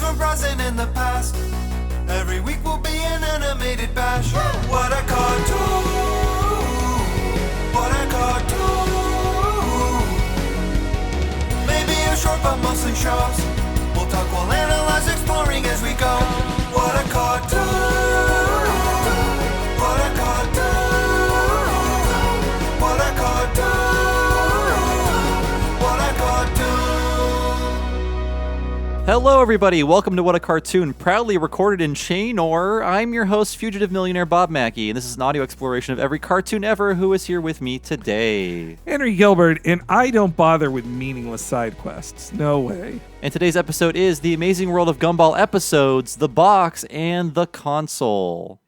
from present in the past. Every week will be an animated bash. What a cartoon! What a cartoon! Maybe a short but mostly shows. We'll talk, we'll analyze, exploring as we go. What a cartoon! What a cartoon! What a cartoon! What a cartoon! Hello, everybody. Welcome to What a Cartoon, proudly recorded in Chainor. I'm your host, fugitive millionaire Bob Mackey, and this is an audio exploration of every cartoon ever. Who is here with me today? Henry Gilbert, and I don't bother with meaningless side quests. No way. And today's episode is the Amazing World of Gumball episodes, The Box and the Console.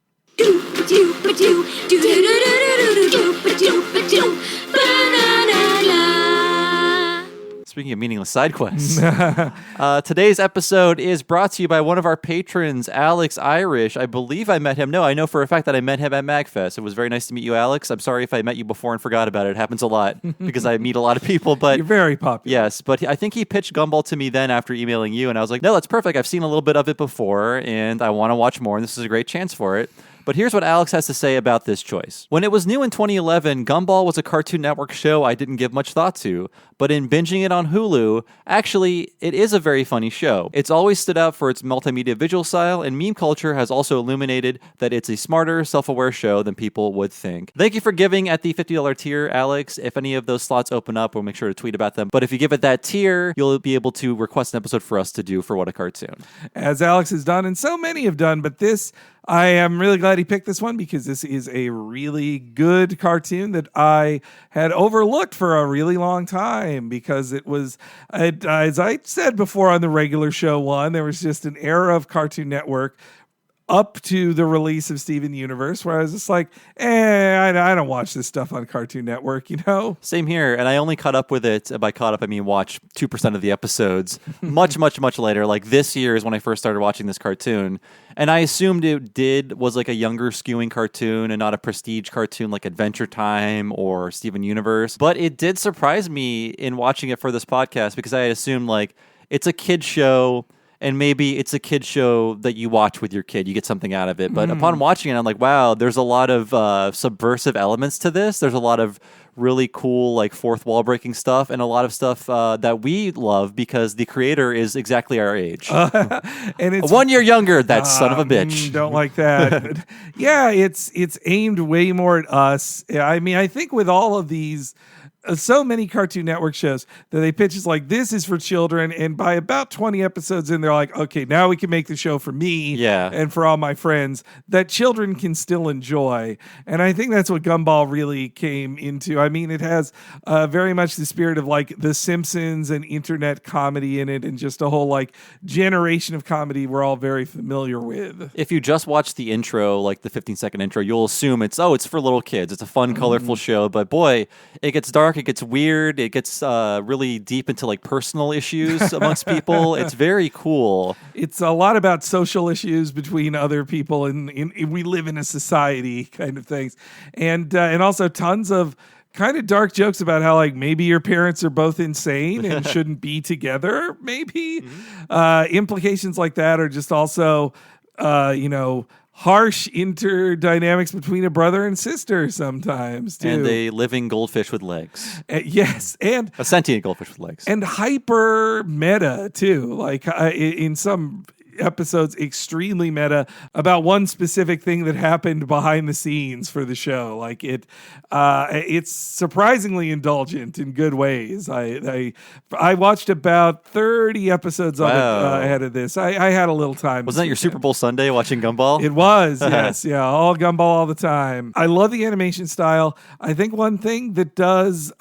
Speaking of meaningless side quests, today's episode is brought to you by one of our patrons, Alex Irish. I believe I met him. No, I know for a fact that I met him at MagFest. It was very nice to meet you, Alex. I'm sorry if I met you before and forgot about it. It happens a lot because I meet a lot of people. But you're very popular. Yes, but I think he pitched Gumball to me then after emailing you, and I was like, no, that's perfect. I've seen a little bit of it before, and I want to watch more, and this is a great chance for it. But here's what Alex has to say about this choice. When it was new in 2011, Gumball was a Cartoon Network show I didn't give much thought to. But in binging it on Hulu, actually, it is a very funny show. It's always stood out for its multimedia visual style, and meme culture has also illuminated that it's a smarter, self-aware show than people would think. Thank you for giving at the $50 tier, Alex. If any of those slots open up, we'll make sure to tweet about them. But if you give it that tier, you'll be able to request an episode for us to do for What a Cartoon. As Alex has done, and so many have done, but this... I am really glad he picked this one because this is a really good cartoon that I had overlooked for a really long time because it was, as I said before on the regular show one, there was just an era of Cartoon Network up to the release of Steven Universe, where I was just like, I don't watch this stuff on Cartoon Network, you know? Same here, and I only caught up with it. By caught up, I mean watch 2% of the episodes. much later. Like this year is when I first started watching this cartoon, and I assumed it was like a younger skewing cartoon and not a prestige cartoon like Adventure Time or Steven Universe. But it did surprise me in watching it for this podcast because I had assumed like it's a kid show. And maybe it's a kid show that you watch with your kid. You get something out of it. But upon watching it, I'm like, wow, there's a lot of subversive elements to this. There's a lot of really cool, like, fourth wall breaking stuff and a lot of stuff that we love because the creator is exactly our age. And it's 1 year younger, that son of a bitch. Don't like that. Yeah, it's aimed way more at us. I mean, I think with all of these... so many Cartoon Network shows that they pitch is like, this is for children. And by about 20 episodes in, they're like, okay, now we can make the show for me and for all my friends that children can still enjoy. And I think that's what Gumball really came into. I mean, it has very much the spirit of like The Simpsons and internet comedy in it and just a whole like generation of comedy we're all very familiar with. If you just watch the intro, like the 15-second intro, you'll assume it's for little kids. It's a fun, colorful show. But boy, it gets dark. It gets weird. It gets really deep into like personal issues amongst people. It's very cool. It's a lot about social issues between other people, and we live in a society kind of things, and also tons of kind of dark jokes about how like maybe your parents are both insane and shouldn't be together. Maybe implications like that are just also harsh interdynamics between a brother and sister sometimes, too. And a living goldfish with legs. Yes, and... a sentient goldfish with legs. And hyper meta, too. Like, in some episodes, extremely meta about one specific thing that happened behind the scenes for the show. Like, it's surprisingly indulgent in good ways. I watched about 30 episodes of it ahead of this. I had a little time. Wasn't that your Super Bowl Sunday watching Gumball? It was, yes. Yeah, all Gumball all the time. I love the animation style. I think one thing that does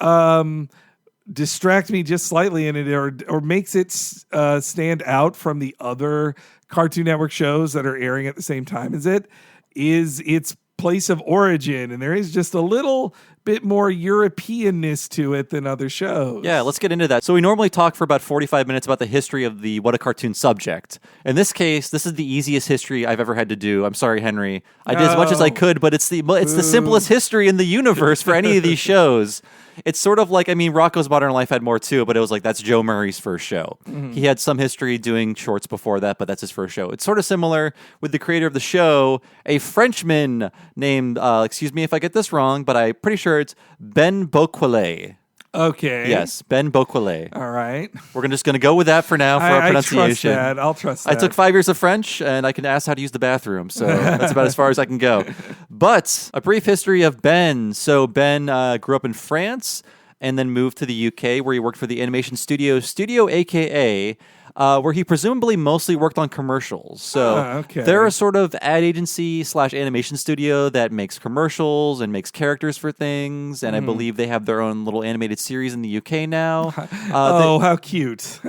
distract me just slightly in it or makes it stand out from the other Cartoon Network shows that are airing at the same time as it is its place of origin. And there is just a little bit more Europeanness to it than other shows. Yeah, let's get into that. So we normally talk for about 45 minutes about the history of the What a Cartoon subject. In this case, this is the easiest history I've ever had to do. I'm sorry, Henry. I did as much as I could, but it's the simplest history in the universe for any of these shows. It's sort of like, I mean, Rocko's Modern Life had more too, but it was like, that's Joe Murray's first show. He had some history doing shorts before that, but that's his first show. It's sort of similar with the creator of the show, a Frenchman named, excuse me if I get this wrong, but I'm pretty sure it's Ben Boquelet. Okay. Yes, Ben Boquelet. All right. We're just going to go with that for now for our pronunciation. I'll trust that. I took 5 years of French, and I can ask how to use the bathroom, so that's about as far as I can go. But a brief history of Ben. So Ben grew up in France and then moved to the UK, where he worked for the animation studio AKA, where he presumably mostly worked on commercials. So they're a sort of ad agency / animation studio that makes commercials and makes characters for things. And I believe they have their own little animated series in the UK now. How cute.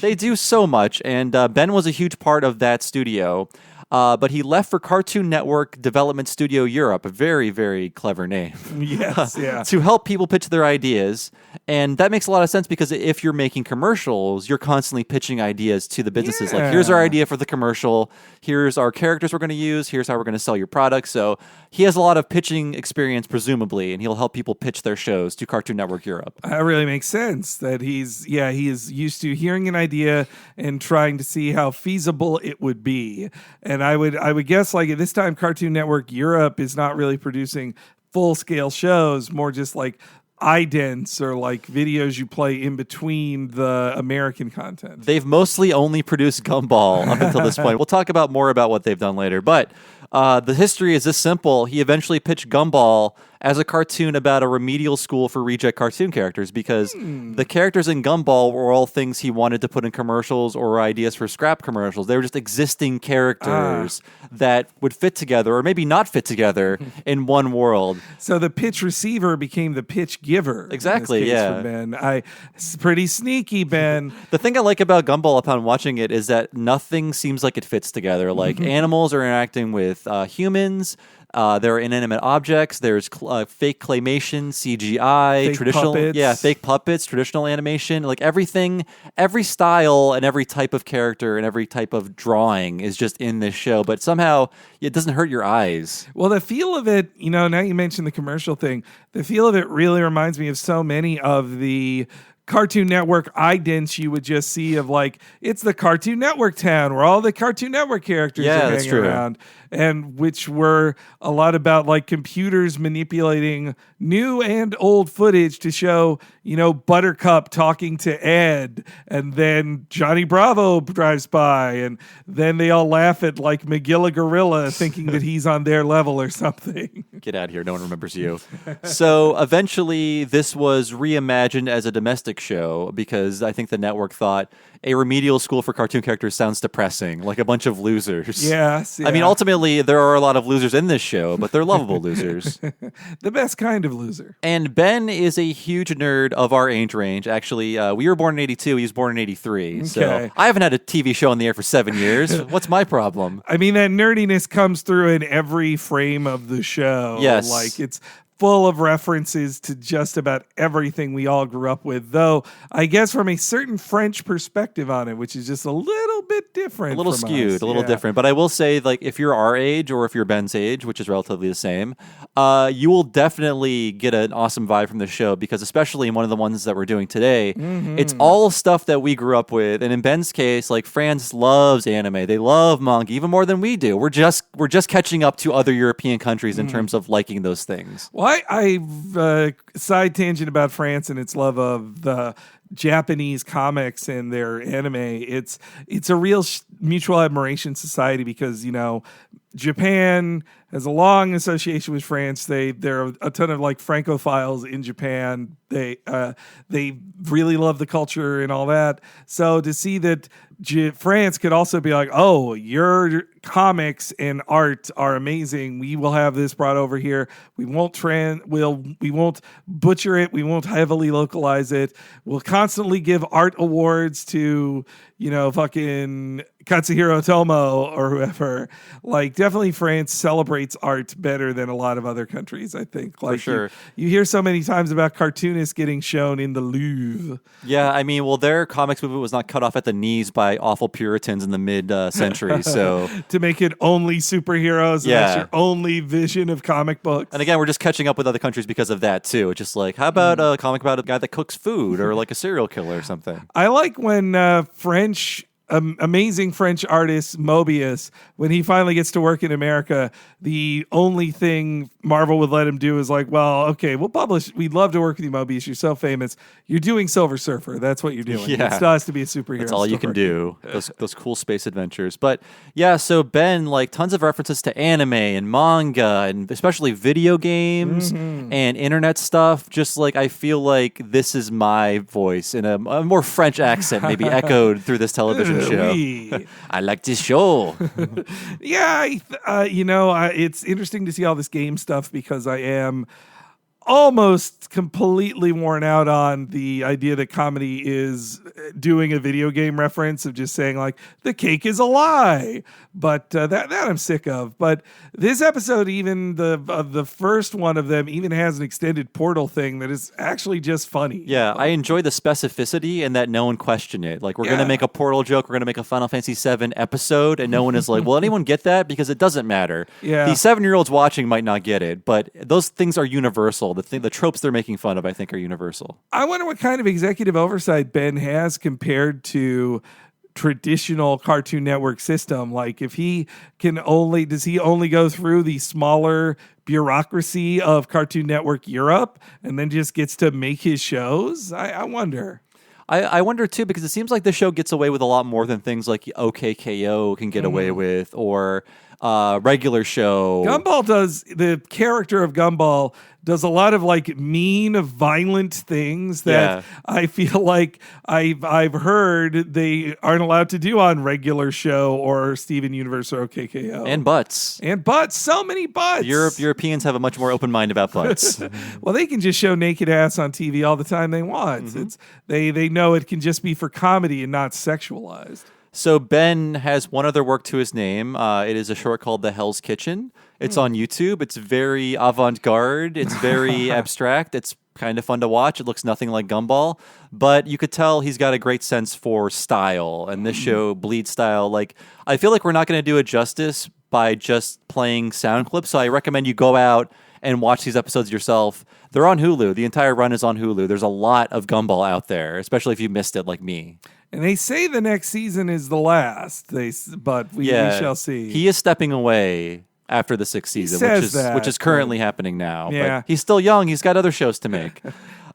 They do so much. And Ben was a huge part of that studio. But he left for Cartoon Network Development Studio Europe, a very, very clever name. Yes, yeah. To help people pitch their ideas. And that makes a lot of sense because if you're making commercials, you're constantly pitching ideas to the businesses. Like, here's our idea for the commercial. Here's our characters we're going to use. Here's how we're going to sell your product. So he has a lot of pitching experience, presumably, and he'll help people pitch their shows to Cartoon Network Europe. That really makes sense that he is used to hearing an idea and trying to see how feasible it would be. And I would guess, like, at this time, Cartoon Network Europe is not really producing full-scale shows, more just like idents or like videos you play in between the American content. They've mostly only produced Gumball up until this point. We'll talk about more about what they've done later. But the history is this simple. He eventually pitched Gumball as a cartoon about a remedial school for reject cartoon characters because the characters in Gumball were all things he wanted to put in commercials or ideas for scrap commercials. They were just existing characters that would fit together or maybe not fit together in one world. So the pitch receiver became the pitch giver. Exactly, in this case yeah. For Ben. It's pretty sneaky, Ben. The thing I like about Gumball upon watching it is that nothing seems like it fits together. Like animals are interacting with humans. There are inanimate objects. There's fake claymation, CGI, fake traditional, puppets. Fake puppets, traditional animation. Like everything, every style and every type of character and every type of drawing is just in this show. But somehow it doesn't hurt your eyes. Well, the feel of it, now you mentioned the commercial thing. The feel of it really reminds me of so many of the Cartoon Network idents you would just see of like, it's the Cartoon Network town where all the Cartoon Network characters are hanging around. And which were a lot about like computers manipulating new and old footage to show, Buttercup talking to Ed, and then Johnny Bravo drives by, and then they all laugh at like Magilla Gorilla thinking that he's on their level or something. Get out of here. No one remembers you. So eventually this was reimagined as a domestic show because I think the network thought a remedial school for cartoon characters sounds depressing, like a bunch of losers. Yes. Yeah. I mean, ultimately, there are a lot of losers in this show, but they're lovable losers. The best kind of loser. And Ben is a huge nerd of our age range. Actually, we were born in 82. He was born in 83. Okay. So I haven't had a TV show on the air for 7 years. What's my problem? I mean, that nerdiness comes through in every frame of the show. Yes. Like, it's full of references to just about everything we all grew up with, though I guess from a certain French perspective on it, which is just a little bit different. A little from skewed, us. a little different. But I will say, like, if you're our age or if you're Ben's age, which is relatively the same, you will definitely get an awesome vibe from the show because especially in one of the ones that we're doing today, it's all stuff that we grew up with. And in Ben's case, like, France loves anime. They love manga even more than we do. We're just catching up to other European countries in terms of liking those things. Well, I side tangent about France and its love of the Japanese comics and their anime. It's a real mutual admiration society because Japan has a long association with France. There are a ton of like Francophiles in Japan. They really love the culture and all that. So to see that France could also be like, oh, your comics and art are amazing. We will have this brought over here. We won't butcher it. We won't heavily localize it. We'll constantly give art awards to fucking Katsuhiro Otomo or whoever. Like, definitely France celebrates celebrates art better than a lot of other countries, I think. Like sure. You hear so many times about cartoonists getting shown in the Louvre. Yeah, I mean, well, their comics movement was not cut off at the knees by awful Puritans in the mid-century, so... To make it only superheroes, and that's your only vision of comic books. And again, we're just catching up with other countries because of that, too. It's just like, how about a comic about a guy that cooks food or like a serial killer or something? I like when amazing French artist Mobius, when he finally gets to work in America, the only thing Marvel would let him do is like, well, okay, we'll publish. We'd love to work with you, Mobius. You're so famous. You're doing Silver Surfer. That's what you're doing. Yeah. It still has to be a superhero. That's all you can do. Those cool space adventures. But yeah, so Ben, like tons of references to anime and manga and especially video games and internet stuff. Just like I feel like this is my voice in a more French accent, maybe echoed through this television show. I like this show. Yeah, it's interesting to see all this game stuff because I am almost completely worn out on the idea that comedy is doing a video game reference of just saying like the cake is a lie, but that I'm sick of. But this episode, even the first one of them, even has an extended portal thing that is actually just funny. Yeah, I enjoy the specificity and that no one questioned it. Like we're gonna make a portal joke, we're gonna make a Final Fantasy VII episode, and no one is like, "Will anyone get that?" Because it doesn't matter. Yeah, the 7-year-olds watching might not get it, but those things are universal. The tropes they're making fun of, I think, are universal. I wonder what kind of executive oversight Ben has compared to traditional Cartoon Network system. Like if does he only go through the smaller bureaucracy of Cartoon Network Europe and then just gets to make his shows? I wonder. I wonder too, because it seems like the show gets away with a lot more than things like OKKO can get away with, or regular show. The character of Gumball does a lot of like mean, violent things that I feel like I've heard they aren't allowed to do on regular show or Steven Universe or OKKO. And butts. So many butts. Europeans have a much more open mind about butts. Well, they can just show naked ass on TV all the time they want. They know it can just be for comedy and not sexualized. So Ben has one other work to his name. It is a short called The Hell's Kitchen. It's on YouTube. It's very avant-garde. It's very abstract. It's kind of fun to watch. It looks nothing like Gumball, but you could tell he's got a great sense for style, and this show bleeds style. Like, I feel like we're not going to do it justice by just playing sound clips, so I recommend you go out and watch these episodes yourself. They're on Hulu. The entire run is on Hulu. There's a lot of Gumball out there, especially if you missed it like me. And they say the next season is the last, but we shall see. He is stepping away after the 6th season, which is currently happening now. Yeah. But he's still young. He's got other shows to make.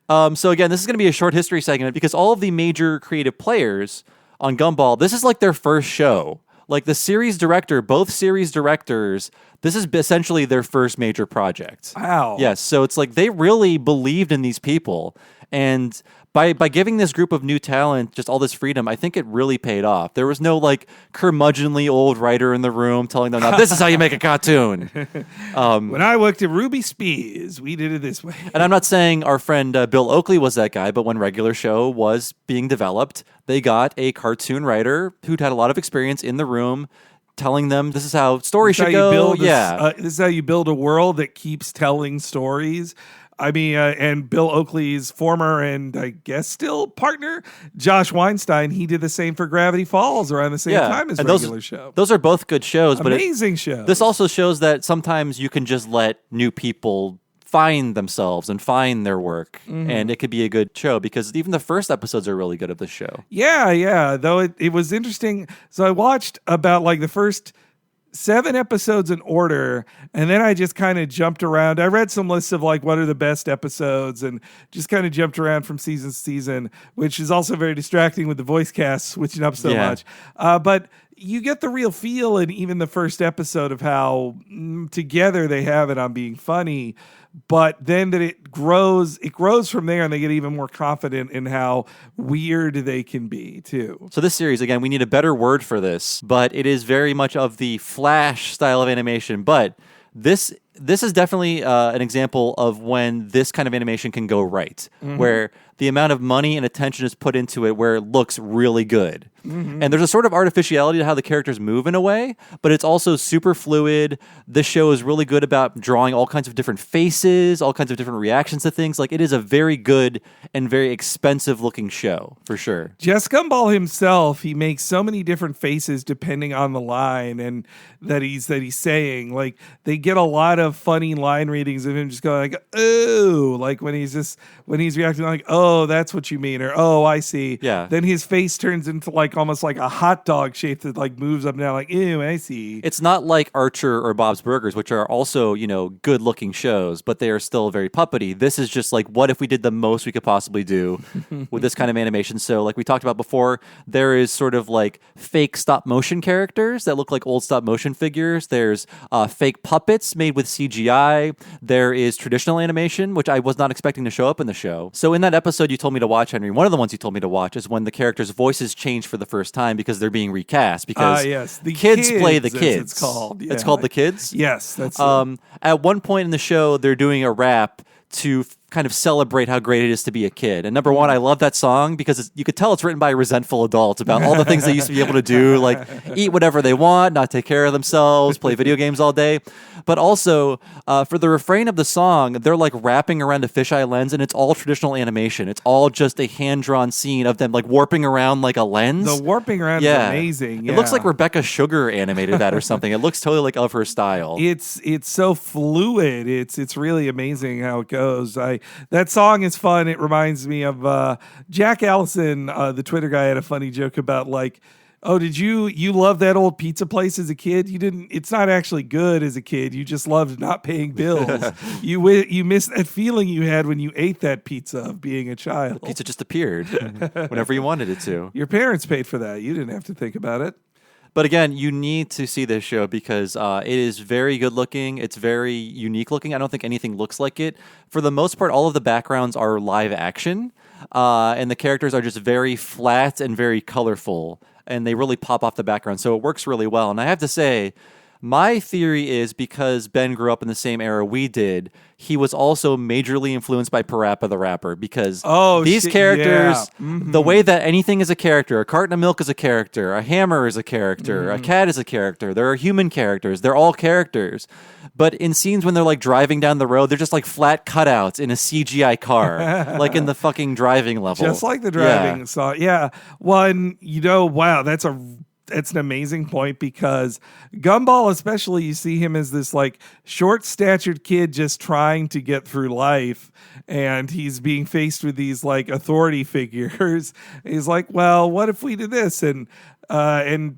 So again, this is going to be a short history segment because all of the major creative players on Gumball, this is like their first show. Like the series director, both series directors, this is essentially their first major project. Wow. Yes, so it's like they really believed in these people. And by giving this group of new talent just all this freedom, I think it really paid off. There was no like curmudgeonly old writer in the room telling them, "Now this is how you make a cartoon." When I worked at Ruby Spears, we did it this way. And I'm not saying our friend Bill Oakley was that guy, but when Regular Show was being developed, they got a cartoon writer who'd had a lot of experience in the room, telling them this is how stories should go. This is how you build a world that keeps telling stories. I mean, and Bill Oakley's former and I guess still partner, Josh Weinstein, he did the same for Gravity Falls around the same time as Regular Show. Those are both good shows. Amazing shows. This also shows that sometimes you can just let new people find themselves and find their work, and it could be a good show because even the first episodes are really good of this show. Yeah. Though it was interesting. So I watched about like the first 7 episodes in order, and then I just kind of jumped around. I read some lists of like what are the best episodes and just kind of jumped around from season to season, which is also very distracting with the voice cast switching up so much. But you get the real feel in even the first episode of how together they have it on being funny. But then that it grows from there, and they get even more confident in how weird they can be too. So this series, again, we need a better word for this, but it is very much of the Flash style of animation. But this this is definitely an example of when this kind of animation can go right, where the amount of money and attention is put into it where it looks really good. And there's a sort of artificiality to how the characters move in a way, but it's also super fluid. This show is really good about drawing all kinds of different faces, all kinds of different reactions to things. Like, it is a very good and very expensive looking show, for sure. Jess Gumball himself, he makes so many different faces depending on the line and that he's saying. Like, they get a lot of funny line readings of him just going like, "Oh," like when he's reacting like, "Oh, that's what you mean," or "Oh, I see." Yeah. Then his face turns into like almost like a hot dog shape that like moves up and down like, "Ew, I see." It's not like Archer or Bob's Burgers, which are also, good looking shows, but they are still very puppety. This is just like, what if we did the most we could possibly do with this kind of animation? So, like we talked about before, there is sort of like fake stop motion characters that look like old stop motion figures. There's fake puppets made with CGI. There is traditional animation, which I was not expecting to show up in the show. So in that episode you told me to watch, Henry, one of the ones you told me to watch is when the characters' voices change for the first time because they're being recast. Because yes, the kids play the kids. It's called. Yeah. It's called The Kids? Yes, that's at one point in the show, they're doing a rap to kind of celebrate how great it is to be a kid. And number one, I love that song because you could tell it's written by a resentful adult about all the things they used to be able to do, like eat whatever they want, not take care of themselves, play video games all day. But also, for the refrain of the song, they're like wrapping around a fisheye lens, and it's all traditional animation. It's all just a hand-drawn scene of them like warping around like a lens. The warping around is amazing. Yeah. It looks like Rebecca Sugar animated that or something. It looks totally like of her style. It's so fluid. It's really amazing how it goes. That song is fun. It reminds me of Jack Allison, the Twitter guy, had a funny joke about like, "Oh, did you love that old pizza place as a kid? You didn't. It's not actually good as a kid. You just loved not paying bills. You missed that feeling you had when you ate that pizza of being a child. Pizza just appeared whenever you wanted it to. Your parents paid for that. You didn't have to think about it." But again, you need to see this show because it is very good looking. It's very unique looking. I don't think anything looks like it. For the most part, all of the backgrounds are live action, and the characters are just very flat and very colorful, and they really pop off the background. So it works really well. And I have to say, my theory is because Ben grew up in the same era we did, he was also majorly influenced by Parappa the Rapper because these characters, the way that anything is a character, a carton of milk is a character, a hammer is a character, a cat is a character, there are human characters, they're all characters. But in scenes when they're like driving down the road, they're just like flat cutouts in a CGI car, like in the fucking driving level. Just like the driving song. Yeah. One, wow, that's an amazing point because Gumball, especially, you see him as this like short-statured kid just trying to get through life, and he's being faced with these like authority figures. He's like, "Well, what if we did this?" And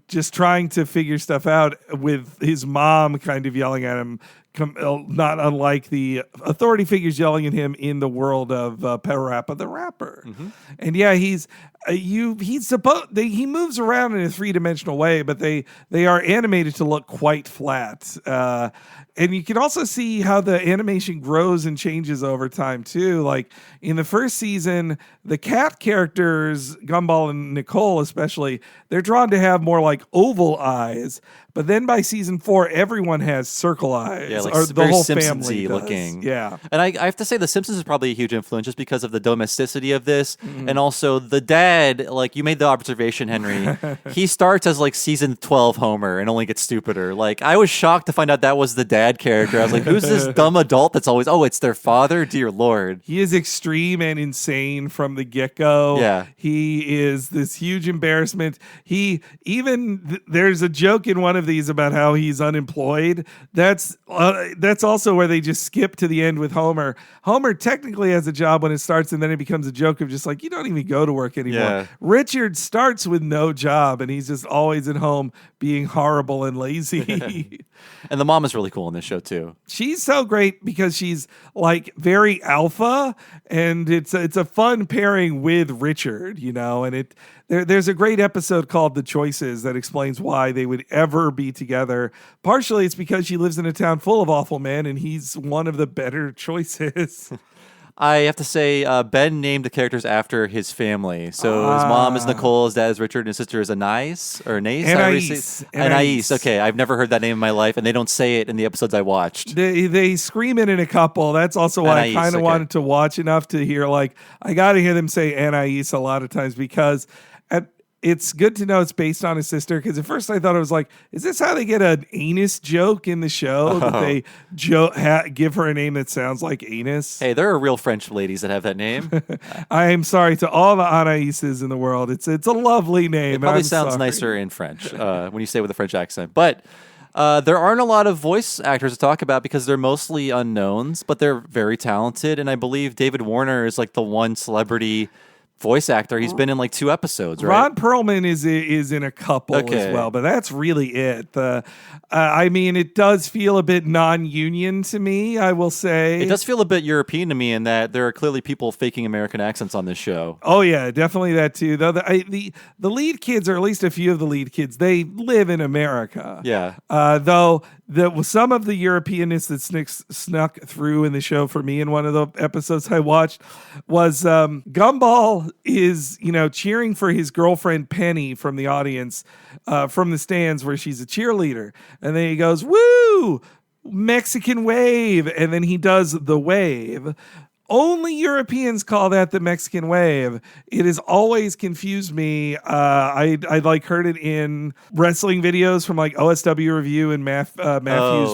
just trying to figure stuff out with his mom kind of yelling at him. Not unlike the authority figures yelling at him in the world of Parappa the Rapper. And yeah, he moves around in a three-dimensional way, but they are animated to look quite flat. And you can also see how the animation grows and changes over time too. Like in the first season, the cat characters, Gumball and Nicole especially, they're drawn to have more like oval eyes. But then by season 4, everyone has circle eyes. Yeah, like or the very whole Simpsons-y family does. looking. Yeah. And I have to say The Simpsons is probably a huge influence just because of the domesticity of this. And also the dad, like you made the observation, Henry, he starts as like season 12 Homer and only gets stupider. Like I was shocked to find out that was the dad character. I was like, who's this dumb adult that's always, it's their father? Dear Lord. He is extreme and insane from the get-go. Yeah. He is this huge embarrassment. There's a joke in one of these about how he's unemployed. That's also where they just skip to the end with Homer. Homer technically has a job when it starts, and then it becomes a joke of just like, you don't even go to work anymore. Yeah. Richard starts with no job, and he's just always at home being horrible and lazy. And the mom is really cool in this show too. She's so great because she's like very alpha, and it's a fun pairing with Richard, and there's a great episode called The Choices that explains why they would ever be together. Partially it's because she lives in a town full of awful men, and he's one of the better choices. I have to say, Ben named the characters after his family. So his mom is Nicole, his dad is Richard, and his sister is Anais or Anais. Anais. Okay, I've never heard that name in my life, and they don't say it in the episodes I watched. They scream it in a couple. That's also why I kind of wanted to watch enough to hear, like, I got to hear them say Anais a lot of times because it's good to know it's based on his sister, because at first I thought it was like, is this how they get an anus joke in the show? That they give her a name that sounds like anus? Hey, there are real French ladies that have that name. I am sorry to all the Anaises in the world. It's a lovely name. It probably sounds nicer in French when you say it with a French accent. But there aren't a lot of voice actors to talk about because they're mostly unknowns, but they're very talented. And I believe David Warner is like the one celebrity voice actor. He's been in like 2 episodes, right? Ron Perlman is in a couple as well, but that's really it. I mean, it does feel a bit non-union to me, I will say. It does feel a bit European to me in that there are clearly people faking American accents on this show. Oh yeah, definitely that too. Though the lead kids, or at least a few of the lead kids, they live in America. Yeah. Though some of the Europeanness that snuck through in the show for me in one of the episodes I watched was Gumball is, cheering for his girlfriend Penny from the audience, from the stands where she's a cheerleader. And then he goes, woo, Mexican wave. And then he does the wave. Only Europeans call that the Mexican wave. It has always confused me. I like heard it in wrestling videos from like OSW Review and Matthews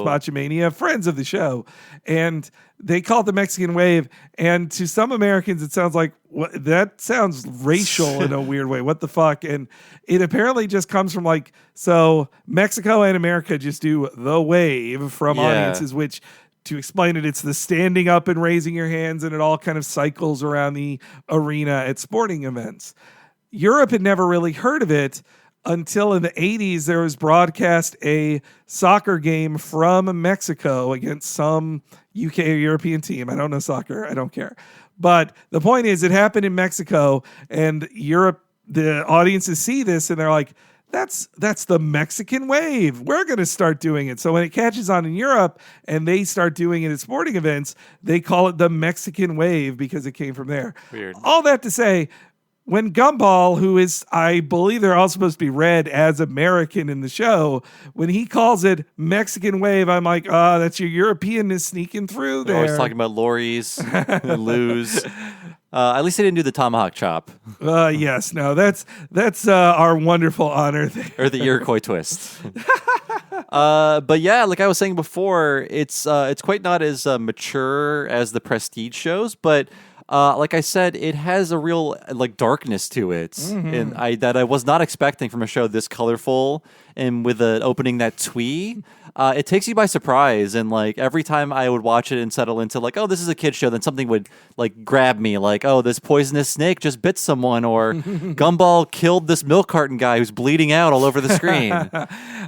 Botchamania, friends of the show. And they call it the Mexican wave. And to some Americans, it sounds like, that sounds racial in a weird way. What the fuck? And it apparently just comes from like, so Mexico and America just do the wave from audiences, which, to explain it, it's the standing up and raising your hands, and it all kind of cycles around the arena at sporting events. Europe had never really heard of it until in the 80s there was broadcast a soccer game from Mexico against some UK or European team. I don't know soccer. I don't care. But the point is, it happened in Mexico, and Europe, the audiences see this and they're like, that's the Mexican wave. We're going to start doing it. So when it catches on in Europe and they start doing it at sporting events, they call it the Mexican wave because it came from there. Weird. All that to say, when Gumball, who is, I believe they're all supposed to be read as American in the show, when he calls it Mexican wave, I'm like, that's your Europeanness sneaking through there. They're always talking about lorries and Lou's. At least they didn't do the tomahawk chop. Yes, no, that's our wonderful honor there. Or the Iroquois twist. But yeah, like I was saying before, it's quite not as mature as the Prestige shows, but like I said, it has a real like darkness to it, and that I was not expecting from a show this colorful and with an opening that twee. It takes you by surprise, and like every time I would watch it and settle into like, oh, this is a kid's show, then something would like grab me, like, oh, this poisonous snake just bit someone, or Gumball killed this milk carton guy who's bleeding out all over the screen.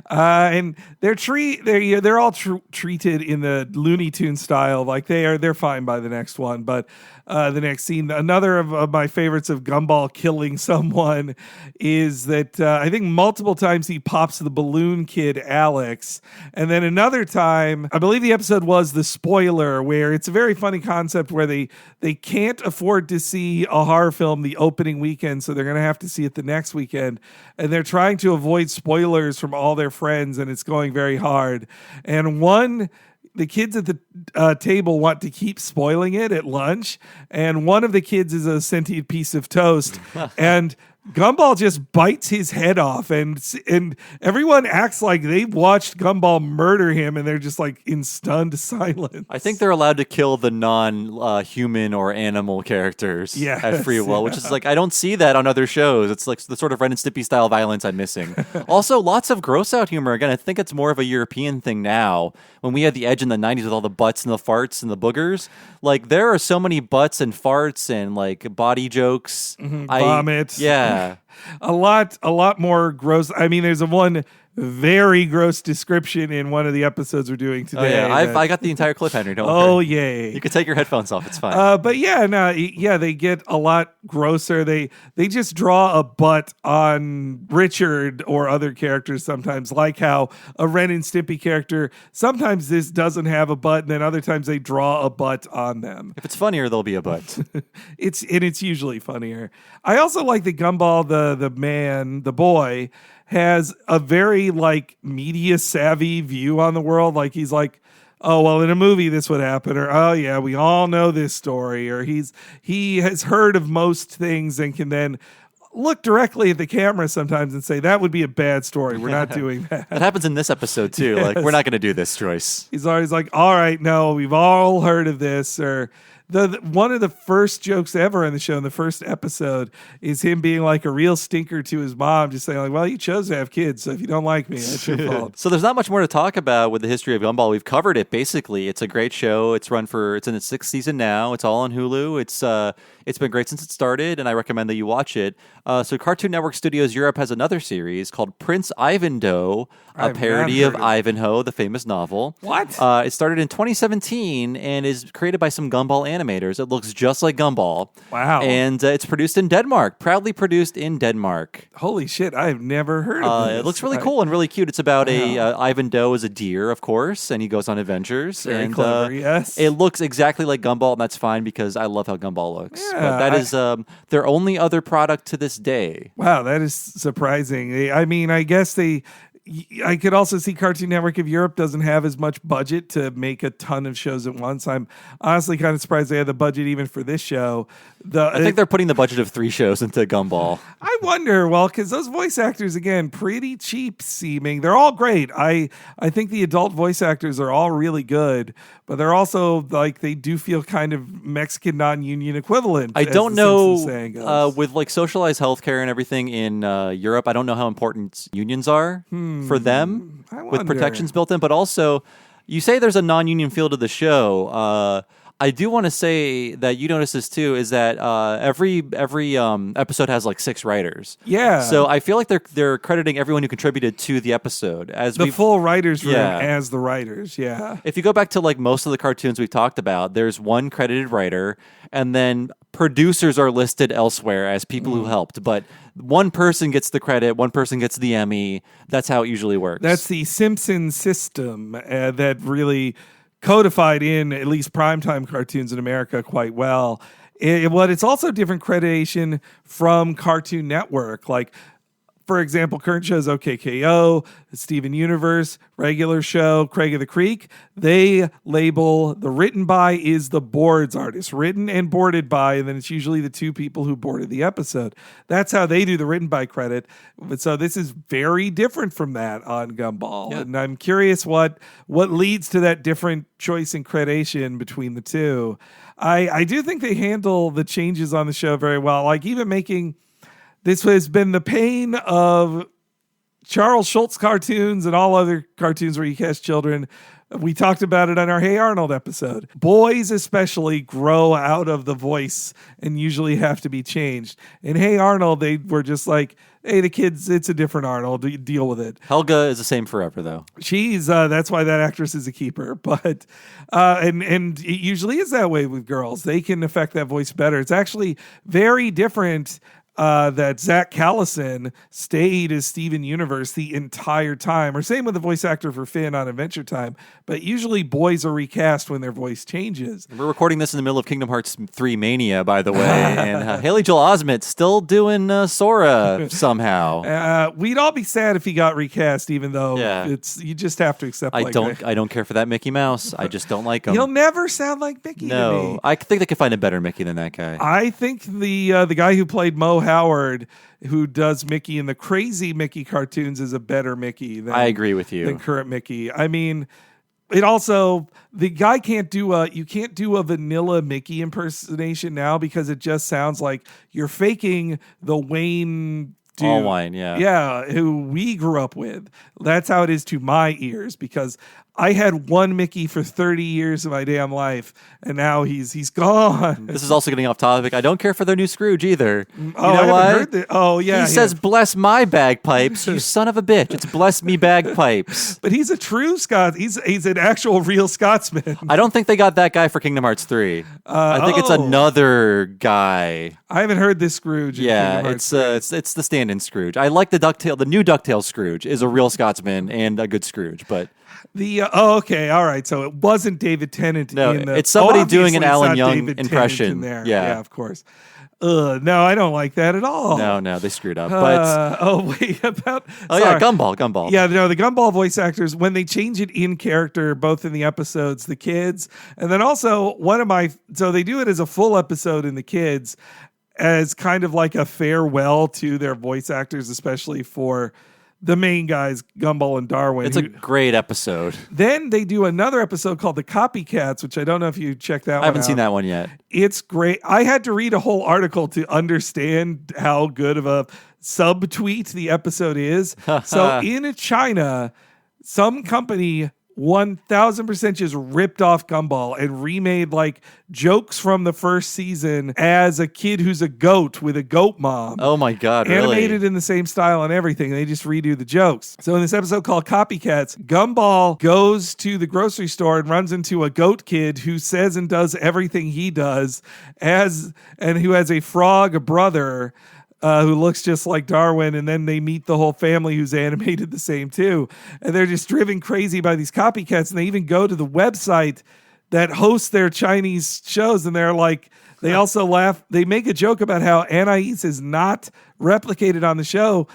And they're all treated in the Looney Tunes style, like they're fine by the next one, but the next scene, another of my favorites of Gumball killing someone is that I think multiple times he pops the balloon kid Alex. And then another time, I believe the episode was The Spoiler, where it's a very funny concept where they can't afford to see a horror film the opening weekend, so they're going to have to see it the next weekend. And they're trying to avoid spoilers from all their friends, and it's going very hard. And the kids at the table want to keep spoiling it at lunch, and one of the kids is a sentient piece of toast, and Gumball just bites his head off, and everyone acts like they've watched Gumball murder him, and they're just like in stunned silence. I think they're allowed to kill the non-human or animal characters at free will, which is like, I don't see that on other shows. It's like the sort of Ren and Stimpy style violence I'm missing. Also, lots of gross out humor. Again, I think it's more of a European thing now. When we had the edge in the 90s with all the butts and the farts and the boogers, like there are so many butts and farts and like body jokes. Vomit. Yeah. A lot more gross. I mean, there's very gross description in one of the episodes we're doing today. Oh, yeah. I got the entire cliffhanger. Don't Oh, worry. yay. You can take your headphones off. It's fine. But yeah, no, yeah, they get a lot grosser. They just draw a butt on Richard or other characters sometimes, like how a Ren and Stimpy character, sometimes this doesn't have a butt, and then other times they draw a butt on them. If it's funnier, there'll be a butt. It's usually funnier. I also like that Gumball, the boy, has a very like media savvy view on the world. Like he's like, oh, well, in a movie this would happen, or oh yeah, we all know this story, or he has heard of most things and can then look directly at the camera sometimes and say, that would be a bad story. We're not doing that. That happens in this episode too. Yes. Like, we're not going to do this, Joyce. He's always like, all right, no, we've all heard of this, or the one of the first jokes ever in the show in the first episode is him being like a real stinker to his mom, just saying like, well, you chose to have kids, so if you don't like me, that's your fault. So there's not much more to talk about with the history of Gumball. We've covered it basically. It's a great show. It's in its 6th season now. It's all on Hulu. It's been great since it started, and I recommend that you watch it. So Cartoon Network Studios Europe has another series called Prince Ivanhoe, a parody of Ivanhoe, the famous novel. What? It started in 2017 and is created by some Gumball animators. It looks just like Gumball. Wow. And it's produced in Denmark, proudly produced in Denmark. Holy shit, I've never heard of this. It looks really cool and really cute. It's about Ivanhoe is a deer, of course, and he goes on adventures. Very and clever, yes. It looks exactly like Gumball, and that's fine because I love how Gumball looks. Yeah, but that is their only other product to this day. Wow, that is surprising. I mean, I guess I could also see Cartoon Network of Europe doesn't have as much budget to make a ton of shows at once. I'm honestly kind of surprised they had the budget even for this show. I think they're putting the budget of 3 shows into Gumball. I wonder, well, because those voice actors, again, pretty cheap seeming. They're all great. I think the adult voice actors are all really good, but they're also like, they do feel kind of Mexican non-union equivalent. I don't know, goes. with like socialized healthcare and everything in Europe, I don't know how important unions are for them with protections built in, but also you say there's a non-union feel to the show. I do want to say that you notice this too, is that every episode has like 6 writers. Yeah. So I feel like they're crediting everyone who contributed to the episode as the full writers room as the writers. Yeah. If you go back to like most of the cartoons we've talked about, there's one credited writer, and then producers are listed elsewhere as people who helped. But one person gets the credit, one person gets the Emmy. That's how it usually works. That's the Simpsons system that really codified in at least primetime cartoons in America quite well. It's also different accreditation from Cartoon Network. Like, for example, current shows OKKO, Steven Universe, regular show, Craig of the Creek, they label the written by is the boards artist, written and boarded by, and then it's usually the 2 people who boarded the episode. That's how they do the written by credit. So this is very different from that on Gumball. Yeah. And I'm curious what leads to that different choice in accreditation between the 2. I do think they handle the changes on the show very well. Like even making... This has been the pain of Charles Schultz cartoons and all other cartoons where you cast children. We talked about it on our Hey Arnold episode. Boys especially grow out of the voice and usually have to be changed. In Hey Arnold, they were just like, hey, the kids, it's a different Arnold. Deal with it. Helga is the same forever, though. She's that's why that actress is a keeper. But and it usually is that way with girls. They can affect that voice better. It's actually very different. That Zach Callison stayed as Steven Universe the entire time, or same with the voice actor for Finn on Adventure Time, but usually boys are recast when their voice changes. We're recording this in the middle of Kingdom Hearts 3 Mania, by the way, and Haley Joel Osment still doing Sora somehow. We'd all be sad if he got recast, even though you just have to accept. I don't care for that Mickey Mouse. I just don't like him. He'll never sound like Mickey to me. I think they could find a better Mickey than that guy. I think the guy who played Mo Howard, who does Mickey in the crazy Mickey cartoons, is a better Mickey than I agree with you. Than current Mickey. I mean, it also, the guy can't do a vanilla Mickey impersonation now because it just sounds like you're faking the Wayne dude. Allwine, yeah. Yeah, who we grew up with. That's how it is to my ears because I had one Mickey for 30 years of my damn life, and now he's gone. This is also getting off topic. I don't care for their new Scrooge either. You know I haven't why? heard that. Oh, yeah. He says, "Bless my bagpipes, you son of a bitch." It's "Bless me bagpipes." But he's a true Scot. He's an actual real Scotsman. I don't think they got that guy for Kingdom Hearts 3. I think it's another guy. I haven't heard this Scrooge. In Kingdom Hearts it's the stand-in Scrooge. I like the new DuckTales Scrooge is a real Scotsman and a good Scrooge, but okay, all right. So it wasn't David Tennant. No, in the, it's somebody doing an obviously it's Alan not Young David impression. Tennant in there. Yeah, of course. No, I don't like that at all. No, they screwed up. But Gumball. Yeah, no, the Gumball voice actors, when they change it in character, both in the episodes, the kids, and then also so they do it as a full episode in the kids, as kind of like a farewell to their voice actors, especially for the main guys, Gumball and Darwin. It's a great episode. Then they do another episode called The Copycats, which I don't know if you checked that one out. I haven't seen that one yet. It's great. I had to read a whole article to understand how good of a subtweet the episode is. So in China, some company 1000% just ripped off Gumball and remade like jokes from the first season as a kid who's a goat with a goat mom. Oh my God, really? Animated in the same style and everything. They just redo the jokes. So in this episode called Copycats, Gumball goes to the grocery store and runs into a goat kid who says and does everything he does and who has a frog brother who looks just like Darwin, and then they meet the whole family who's animated the same too. And they're just driven crazy by these copycats, and they even go to the website that hosts their Chinese shows, and they're like, they also laugh. They make a joke about how Anais is not replicated on the show,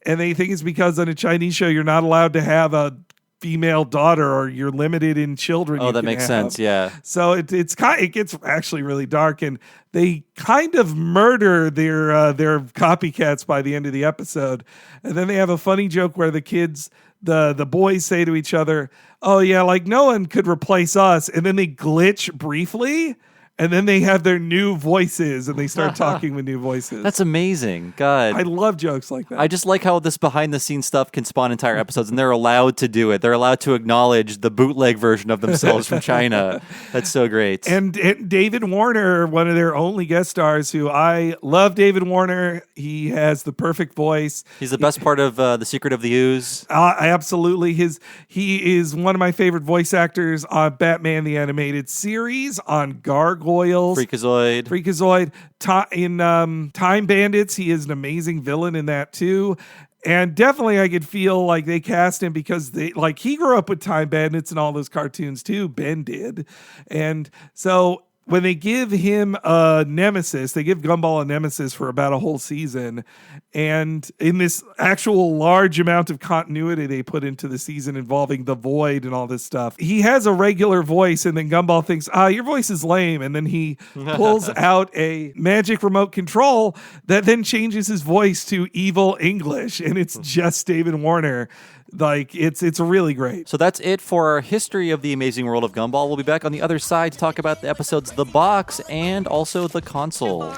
and they think it's because on a Chinese show you're not allowed to have a female daughter, or you're limited in children. Oh, that makes sense. Yeah. So it gets actually really dark, and they kind of murder their copycats by the end of the episode. And then they have a funny joke where the kids, the boys say to each other, "Oh yeah, like no one could replace us," and then they glitch briefly. And then they have their new voices, and they start talking with new voices. That's amazing. God. I love jokes like that. I just like how this behind-the-scenes stuff can spawn entire episodes, and they're allowed to do it. They're allowed to acknowledge the bootleg version of themselves from China. That's so great. And David Warner, one of their only guest stars, who I love David Warner. He has the perfect voice. He's the best part of The Secret of the Ooze. Absolutely. He is one of my favorite voice actors on Batman the Animated Series, on Gargoyles. Freakazoid. In Time Bandits, he is an amazing villain in that too. And definitely I could feel like they cast him because he grew up with Time Bandits and all those cartoons too. Ben did. And so when they give him a nemesis, they give Gumball a nemesis for about a whole season. And in this actual large amount of continuity they put into the season involving the Void and all this stuff, he has a regular voice, and then Gumball thinks, your voice is lame. And then he pulls out a magic remote control that then changes his voice to evil English. And it's just David Warner. Like, it's really great. So that's it for our history of the Amazing World of Gumball. We'll be back on the other side to talk about the episodes The Box and also The Console.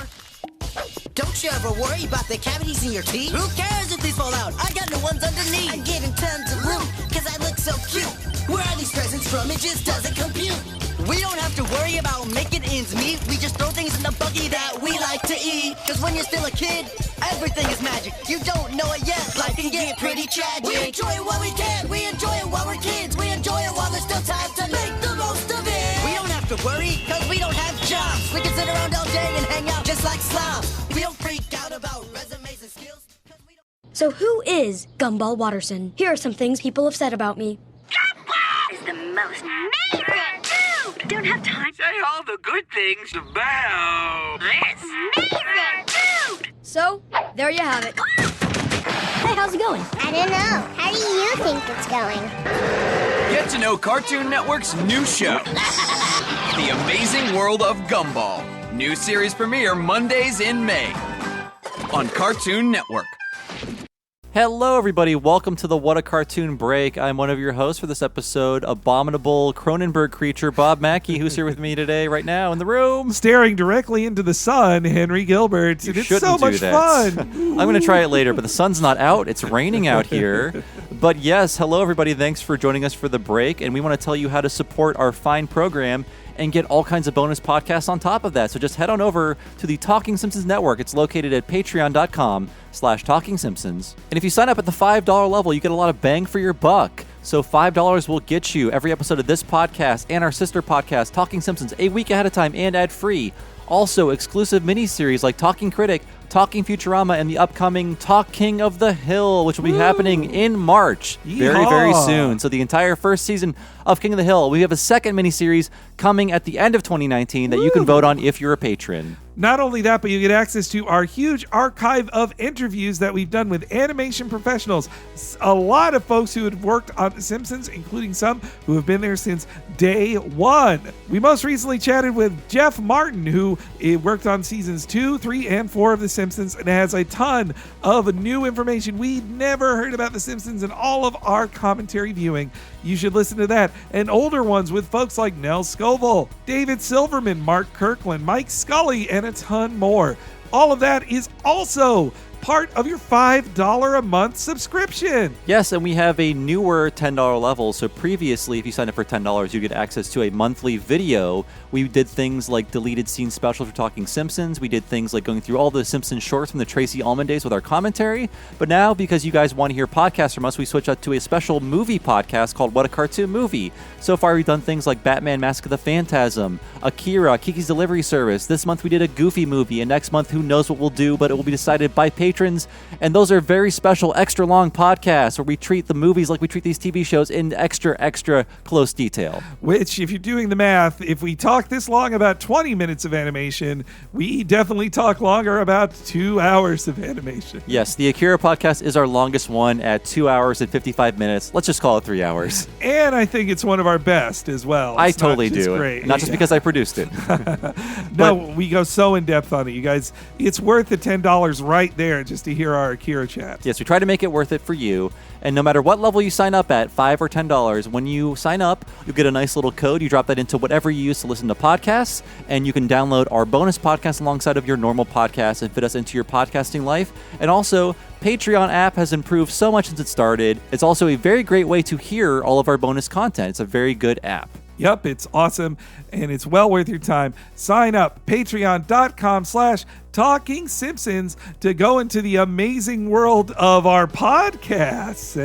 Don't you ever worry about the cavities in your teeth? Who cares if these fall out? I got new ones underneath. I'm getting tons of room, cause I look so cute. Where are these presents from? It just doesn't compute. We don't have to worry about making ends meet. We just throw things in the buggy that we like to eat. Cause when you're still a kid, everything is magic. You don't know it yet, life can get pretty tragic. We enjoy it while we can, we enjoy it while we're kids. We enjoy it while there's still time to make the most of it. We don't have to worry, cause we don't have jobs. We can sit around all day and hang out just like slobs. We don't freak out about resumes and skills. So who is Gumball Watterson? Here are some things people have said about me. Gumball is the most amazing dude. Don't have time. Say all the good things about This amazing dude. So, there you have it. Hey, how's it going? I don't know. How do you think it's going? Get to know Cartoon Network's new show, The Amazing World of Gumball. New series premiere Mondays in May on Cartoon Network. Hello, everybody. Welcome to the What a Cartoon Break. I'm one of your hosts for this episode, abominable Cronenberg creature Bob Mackey, who's here with me today, right now in the room. Staring directly into the sun, Henry Gilbert. You It's shouldn't so do much that. fun. I'm going to try it later, but the sun's not out. It's raining out here. But yes, hello everybody. Thanks for joining us for the break. And we want to tell you how to support our fine program and get all kinds of bonus podcasts on top of that. So just head on over to the Talking Simpsons Network. It's located at patreon.com/Talking Simpsons. And if you sign up at the $5 level, you get a lot of bang for your buck. So $5 will get you every episode of this podcast and our sister podcast, Talking Simpsons, a week ahead of time and ad-free. Also, exclusive miniseries like Talking Critic, Talking Futurama, and the upcoming Talk King of the Hill, which will be happening in March. Very, very soon. So the entire first season of King of the Hill. We have a second miniseries coming at the end of 2019 that you can vote on if you're a patron. Not only that, but you get access to our huge archive of interviews that we've done with animation professionals. A lot of folks who have worked on The Simpsons, including some who have been there since day one. We most recently chatted with Jeff Martin, who worked on seasons 2, 3, and 4 of The Simpsons and has a ton of new information we'd never heard about The Simpsons in all of our commentary viewing. You should listen to that. And older ones with folks like Nell Scoville, David Silverman, Mark Kirkland, Mike Scully, and a ton more. All of that is also part of your $5 a month subscription. Yes, and we have a newer $10 level. So previously, if you sign up for $10, you get access to a monthly video. We did things like deleted scene specials for Talking Simpsons. We did things like going through all the Simpsons shorts from the Tracy Ullman days with our commentary. But now, because you guys want to hear podcasts from us, we switched out to a special movie podcast called What a Cartoon Movie. So far, we've done things like Batman Mask of the Phantasm, Akira, Kiki's Delivery Service. This month, we did a Goofy movie. And next month, who knows what we'll do, but it will be decided by patrons. And those are very special, extra long podcasts where we treat the movies like we treat these TV shows in extra close detail. Which, if you're doing the math, if we talk this long about 20 minutes of animation, we definitely talk longer about 2 hours of animation. Yes, the Akira podcast is our longest one at 2 hours and 55 minutes. Let's just call it 3 hours. And I think it's one of our best as well. I totally do. Great. Not just because I produced it. No, we go so in depth on it, you guys. It's worth the $10 right there just to hear our Akira chat. Yes, we try to make it worth it for you. And no matter what level you sign up at, $5 or $10, when you sign up, you'll get a nice little code. You drop that into whatever you use to listen to podcasts, and you can download our bonus podcast alongside of your normal podcast and fit us into your podcasting life. And also, Patreon app has improved so much since it started. It's also a very great way to hear all of our bonus content. It's a very good app. Yep, it's awesome, and it's well worth your time. Sign up, patreon.com/Talking Simpsons to go into the amazing world of our podcasts.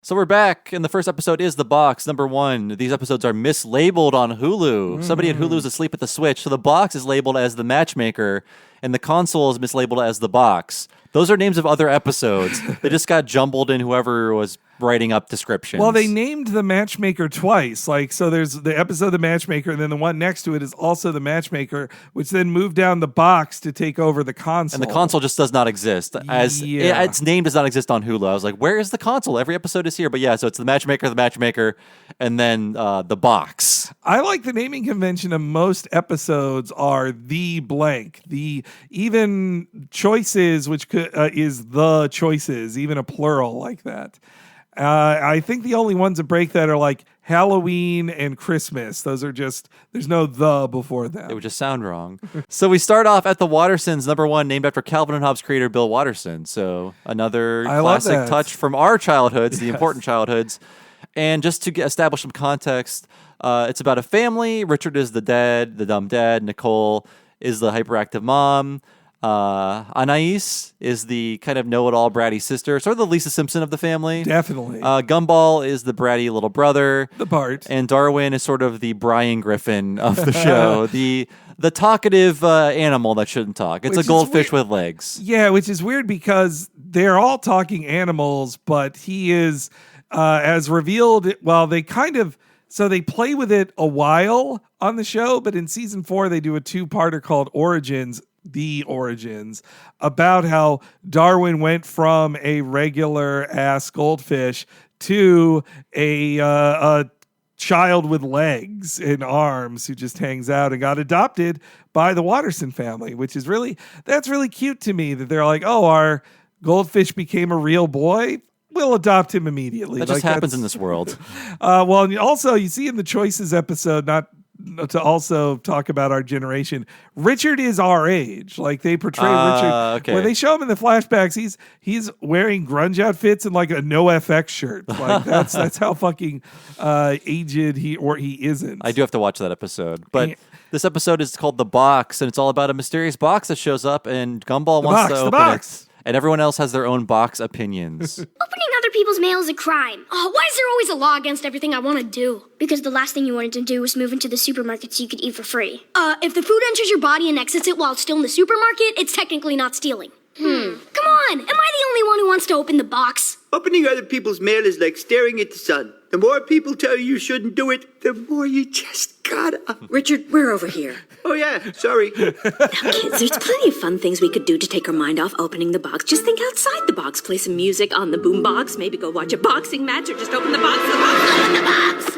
So we're back, and the first episode is The Box, number 1. These episodes are mislabeled on Hulu. Somebody at Hulu is asleep at the switch, so The Box is labeled as The Matchmaker, and The Console is mislabeled as The Box. Those are names of other episodes. They just got jumbled in whoever was writing up descriptions. Well, they named The Matchmaker twice. So there's the episode The Matchmaker, and then the one next to it is also The Matchmaker, which then moved down The Box to take over The Console. And The Console just does not exist. Its name does not exist on Hulu. I was like, where is The Console? Every episode is here. But yeah, so it's The Matchmaker, and then The Box. I like the naming convention of most episodes are The Blank. The even choices, which is The Choices, even a plural like that. I think the only ones that break that are like Halloween and Christmas. Those are just, there's no the before them. It would just sound wrong. So we start off at The Wattersons, number 1, named after Calvin and Hobbes creator Bill Watterson. So another classic touch from our childhoods, the important childhoods. And just to establish some context, it's about a family. Richard is the dad, the dumb dad. Nicole is the hyperactive mom. Anais is the kind of know-it-all bratty sister, sort of the Lisa Simpson of the family. Definitely. Gumball is the bratty little brother. The Bart. And Darwin is sort of the Brian Griffin of the show. the talkative animal that shouldn't talk. It's a goldfish with legs. Yeah, which is weird because they're all talking animals, but he is, as revealed, well, they kind of... So they play with it a while on the show, but in season 4, they do a 2-parter called Origins, The Origins, about how Darwin went from a regular ass goldfish to a child with legs and arms who just hangs out and got adopted by the Watterson family, which is that's really cute to me that they're like, oh, our Goldfish became a real boy, we'll adopt him immediately. That just happens in this world. Well, and also you see in the Choices episode, not to also talk about our generation, Richard is our age. Like they portray Richard okay. when they show him in the flashbacks, he's wearing grunge outfits and like a NoFX shirt. Like that's how fucking aged he isn't. I do have to watch that episode, but this episode is called The Box, and it's all about a mysterious box that shows up, and Gumball wants to open it. And everyone else has their own box opinions. Opening other people's mail is a crime. Oh, why is there always a law against everything I want to do? Because the last thing you wanted to do was move into the supermarket so you could eat for free. If the food enters your body and exits it while it's still in the supermarket, it's technically not stealing. Come on, am I the only one who wants to open the box? Opening other people's mail is like staring at the sun. The more people tell you shouldn't do it, the more you just gotta. Richard, we're over here. Oh yeah, sorry. Now, kids, there's plenty of fun things we could do to take our mind off opening the box. Just think outside the box. Play some music on the boom box. Maybe go watch a boxing match or just open the box. Open the box!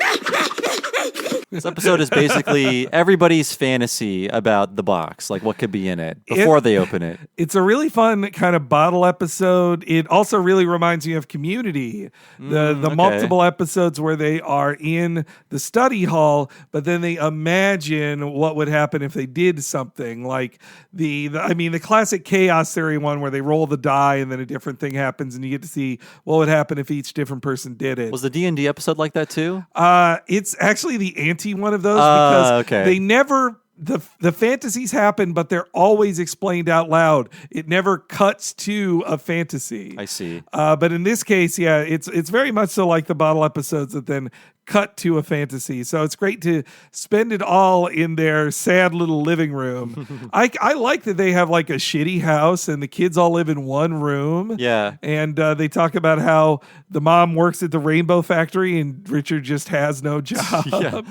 This episode is basically everybody's fantasy about the box, like what could be in it before they open it. It's a really fun kind of bottle episode. It also really reminds me of Community, the multiple episodes where they are in the study hall, but then they imagine what would happen if they did something like the classic chaos theory one where they roll the die and then a different thing happens and you get to see what would happen if each different person did it. Was the D&D episode like that too? It's actually the anti one of those because they never the fantasies happen, but they're always explained out loud. It never cuts to a fantasy. I see. But in this case, yeah, it's very much so like the bottle episodes that then cut to a fantasy. So it's great to spend it all in their sad little living room. I like that they have like a shitty house and the kids all live in one room. Yeah. And they talk about how the mom works at the Rainbow Factory and Richard just has no job. Yeah.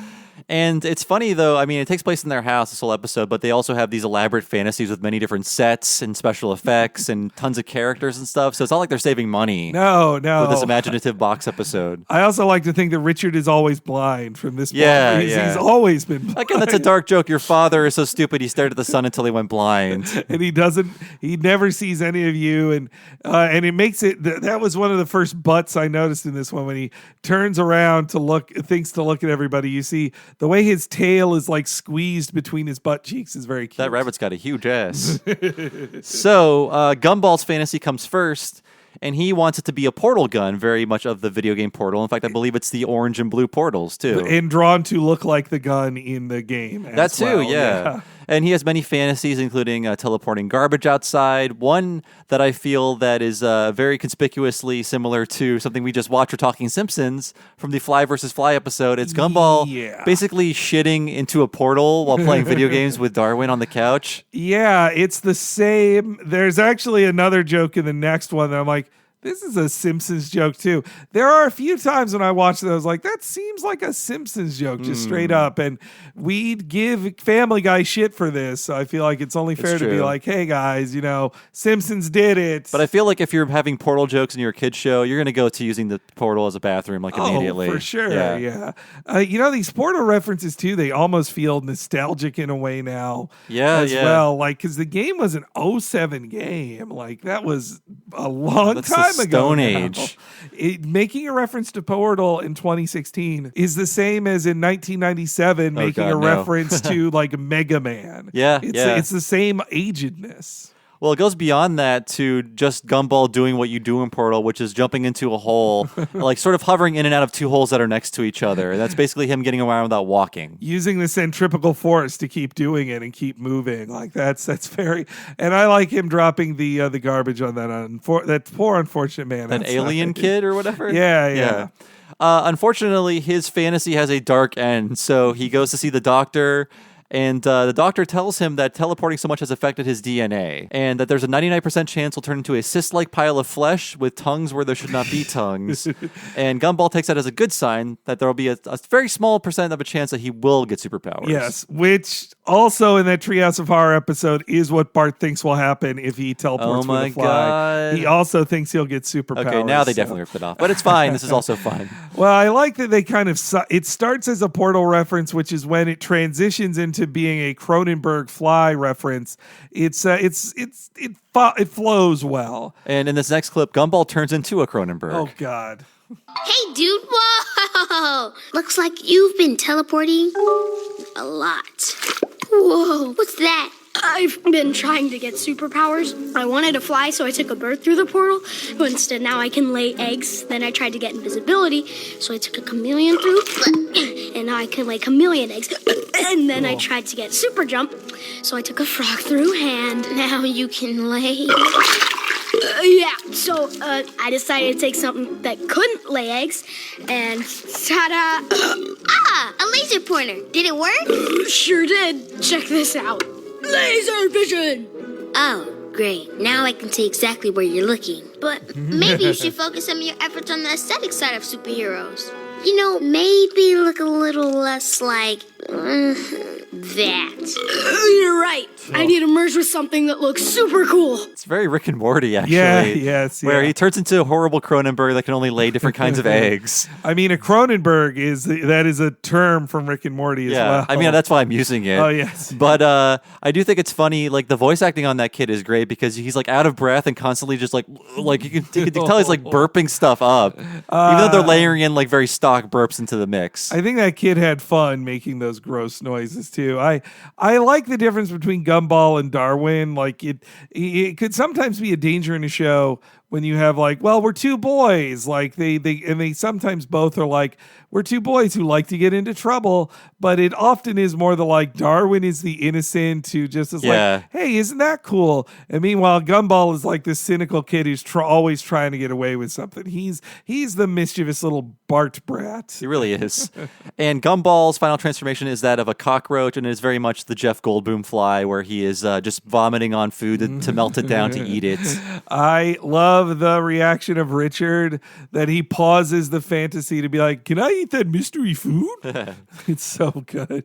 And it's funny, though, I mean, it takes place in their house, this whole episode, but they also have these elaborate fantasies with many different sets and special effects and tons of characters and stuff. So it's not like they're saving money. No. With this imaginative box episode. I also like to think that Richard is always blind from this point. Yeah, He's always been blind. Again, that's a dark joke. Your father is so stupid, he stared at the sun until he went blind. And he never sees any of you. And it makes it, that was one of the first butts I noticed in this one. When he turns around thinks to look at everybody, you see the way his tail is like squeezed between his butt cheeks is very cute. That rabbit's got a huge ass. So Gumball's fantasy comes first, and he wants it to be a portal gun, very much of the video game Portal. In fact, I believe it's the orange and blue portals, too. And drawn to look like the gun in the game. That too, well. yeah. And he has many fantasies, including teleporting garbage outside. One that I feel that is very conspicuously similar to something we just watched for Talking Simpsons from the Fly vs. Fly episode. It's Gumball basically shitting into a portal while playing video games with Darwin on the couch. Yeah, it's the same. There's actually another joke in the next one that I'm like, this is a Simpsons joke too. There are a few times when I watch those, like, that seems like a Simpsons joke, just straight up. And we'd give Family Guy shit for this. So I feel like it's only fair to be like, hey guys, Simpsons did it. But I feel like if you're having portal jokes in your kids show, you're going to go to using the portal as a bathroom immediately. Oh, for sure. Yeah. These portal references too, they almost feel nostalgic in a way now. As well. Like, because the game was an 2007 game. Like, that was a long time ago. Stone Age. Making a reference to Portal in 2016 is the same as in 1997 making a reference to like Mega Man. It's the same agedness. Well, it goes beyond that to just Gumball doing what you do in Portal, which is jumping into a hole, like sort of hovering in and out of two holes that are next to each other. That's basically him getting around without walking. Using the centripetal force to keep doing it and keep moving. Like that's very, and I like him dropping the garbage on that poor unfortunate man. That alien kid or whatever? Yeah. Unfortunately, his fantasy has a dark end, so he goes to see the doctor. And the doctor tells him that teleporting so much has affected his DNA, and that there's a 99% chance he'll turn into a cyst-like pile of flesh with tongues where there should not be tongues. And Gumball takes that as a good sign that there will be a very small percent of a chance that he will get superpowers. Yes, which also in that Treehouse of Horror episode is what Bart thinks will happen if he teleports with a fly. God. He also thinks he'll get superpowers. Okay, now they definitely ripped it off. But it's fine. This is also fun. Well, I like that they kind of... It starts as a Portal reference, which is when it transitions into into being a Cronenberg fly reference. It flows well. And in this next clip, Gumball turns into a Cronenberg. Oh God. Hey, dude. Whoa! Looks like you've been teleporting a lot. Whoa, what's that? I've been trying to get superpowers. I wanted to fly, so I took a bird through the portal. But instead, now I can lay eggs. Then I tried to get invisibility, so I took a chameleon through. And now I can lay chameleon eggs. And then I tried to get super jump, so I took a frog through. And now you can lay. So I decided to take something that couldn't lay eggs, and ta-da! A laser pointer. Did it work? Sure did. Check this out. Laser vision! Oh, great. Now I can see exactly where you're looking. But maybe you should focus some of your efforts on the aesthetic side of superheroes. You know, maybe look a little less like that. You're right. I need to merge with something that looks super cool. It's very Rick and Morty, actually. Where he turns into a horrible Cronenberg that can only lay different kinds of eggs. I mean, a Cronenberg is a term from Rick and Morty as well. I mean, that's why I'm using it. Oh, yes. But I do think it's funny. Like, the voice acting on that kid is great because he's like out of breath and constantly just like you can tell he's like burping stuff up, even though they're layering in like very stock burps into the mix. I think that kid had fun making those gross noises too. I like the difference between Gumball and Darwin. Like it could sometimes be a danger in a show when you have like, well, we're two boys. Like they sometimes both are like, we're two boys who like to get into trouble, but it often is more the like Darwin is the innocent who just is like, hey, isn't that cool? And meanwhile, Gumball is like this cynical kid who's always trying to get away with something. He's the mischievous little Bart brat. He really is. And Gumball's final transformation is that of a cockroach, and it is very much the Jeff Goldblum fly, where he is just vomiting on food to melt it down to eat it. I love the reaction of Richard that he pauses the fantasy to be like, can I eat that mystery food? It's so good.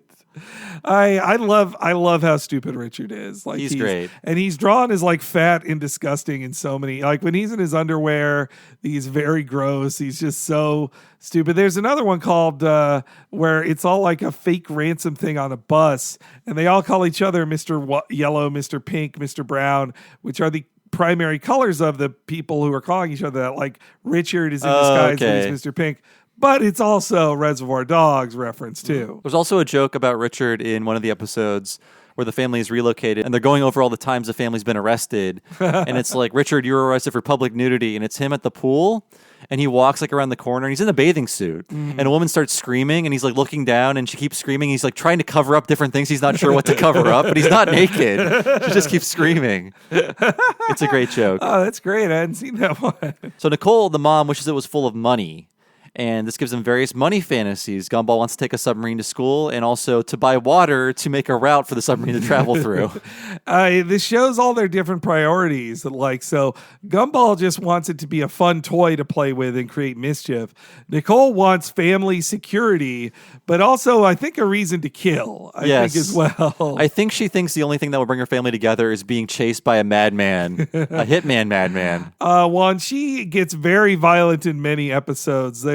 I love how stupid Richard is. Like he's great. And he's drawn as like fat and disgusting in so many, like when he's in his underwear, he's very gross. He's just so stupid. There's another one called where it's all like a fake ransom thing on a bus, and they all call each other Mr. Yellow, Mr. Pink, Mr. Brown, which are the primary colors of the people who are calling each other that. Like Richard is in disguise as Mr. Pink. But it's also Reservoir Dogs reference, too. There's also a joke about Richard in one of the episodes where the family is relocated, and they're going over all the times the family's been arrested. And it's like, Richard, you were arrested for public nudity, and it's him at the pool, and he walks like around the corner, and he's in a bathing suit. And a woman starts screaming, and he's like looking down, and she keeps screaming. He's like trying to cover up different things. He's not sure what to cover up, but he's not naked. She just keeps screaming. It's a great joke. Oh, that's great. I hadn't seen that one. So Nicole, the mom, wishes it was full of money. And this gives them various money fantasies. Gumball wants to take a submarine to school and also to buy water to make a route for the submarine to travel through. This shows all their different priorities. Like, so Gumball just wants it to be a fun toy to play with and create mischief. Nicole wants family security, but also I think a reason to kill, I think as well. I think she thinks the only thing that will bring her family together is being chased by a madman, a hitman madman. And she gets very violent in many episodes.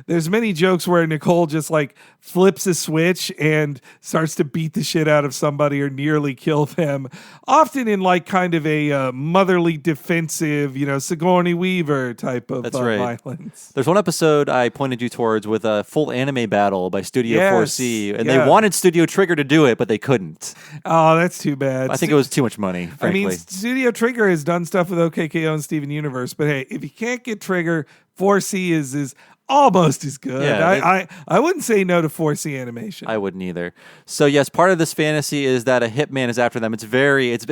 There's many jokes where Nicole just like flips a switch and starts to beat the shit out of somebody or nearly kill them, often in like kind of a motherly defensive, Sigourney Weaver type of violence. There's one episode I pointed you towards with a full anime battle by Studio 4C, and they wanted Studio Trigger to do it, but they couldn't. Oh, that's too bad. I think it was too much money, frankly. I mean, Studio Trigger has done stuff with OKKO and Steven Universe, but hey, if you can't get Trigger, 4C is almost as good. Yeah, I wouldn't say no to 4C animation. I wouldn't either. So yes, part of this fantasy is that a hitman is after them. It's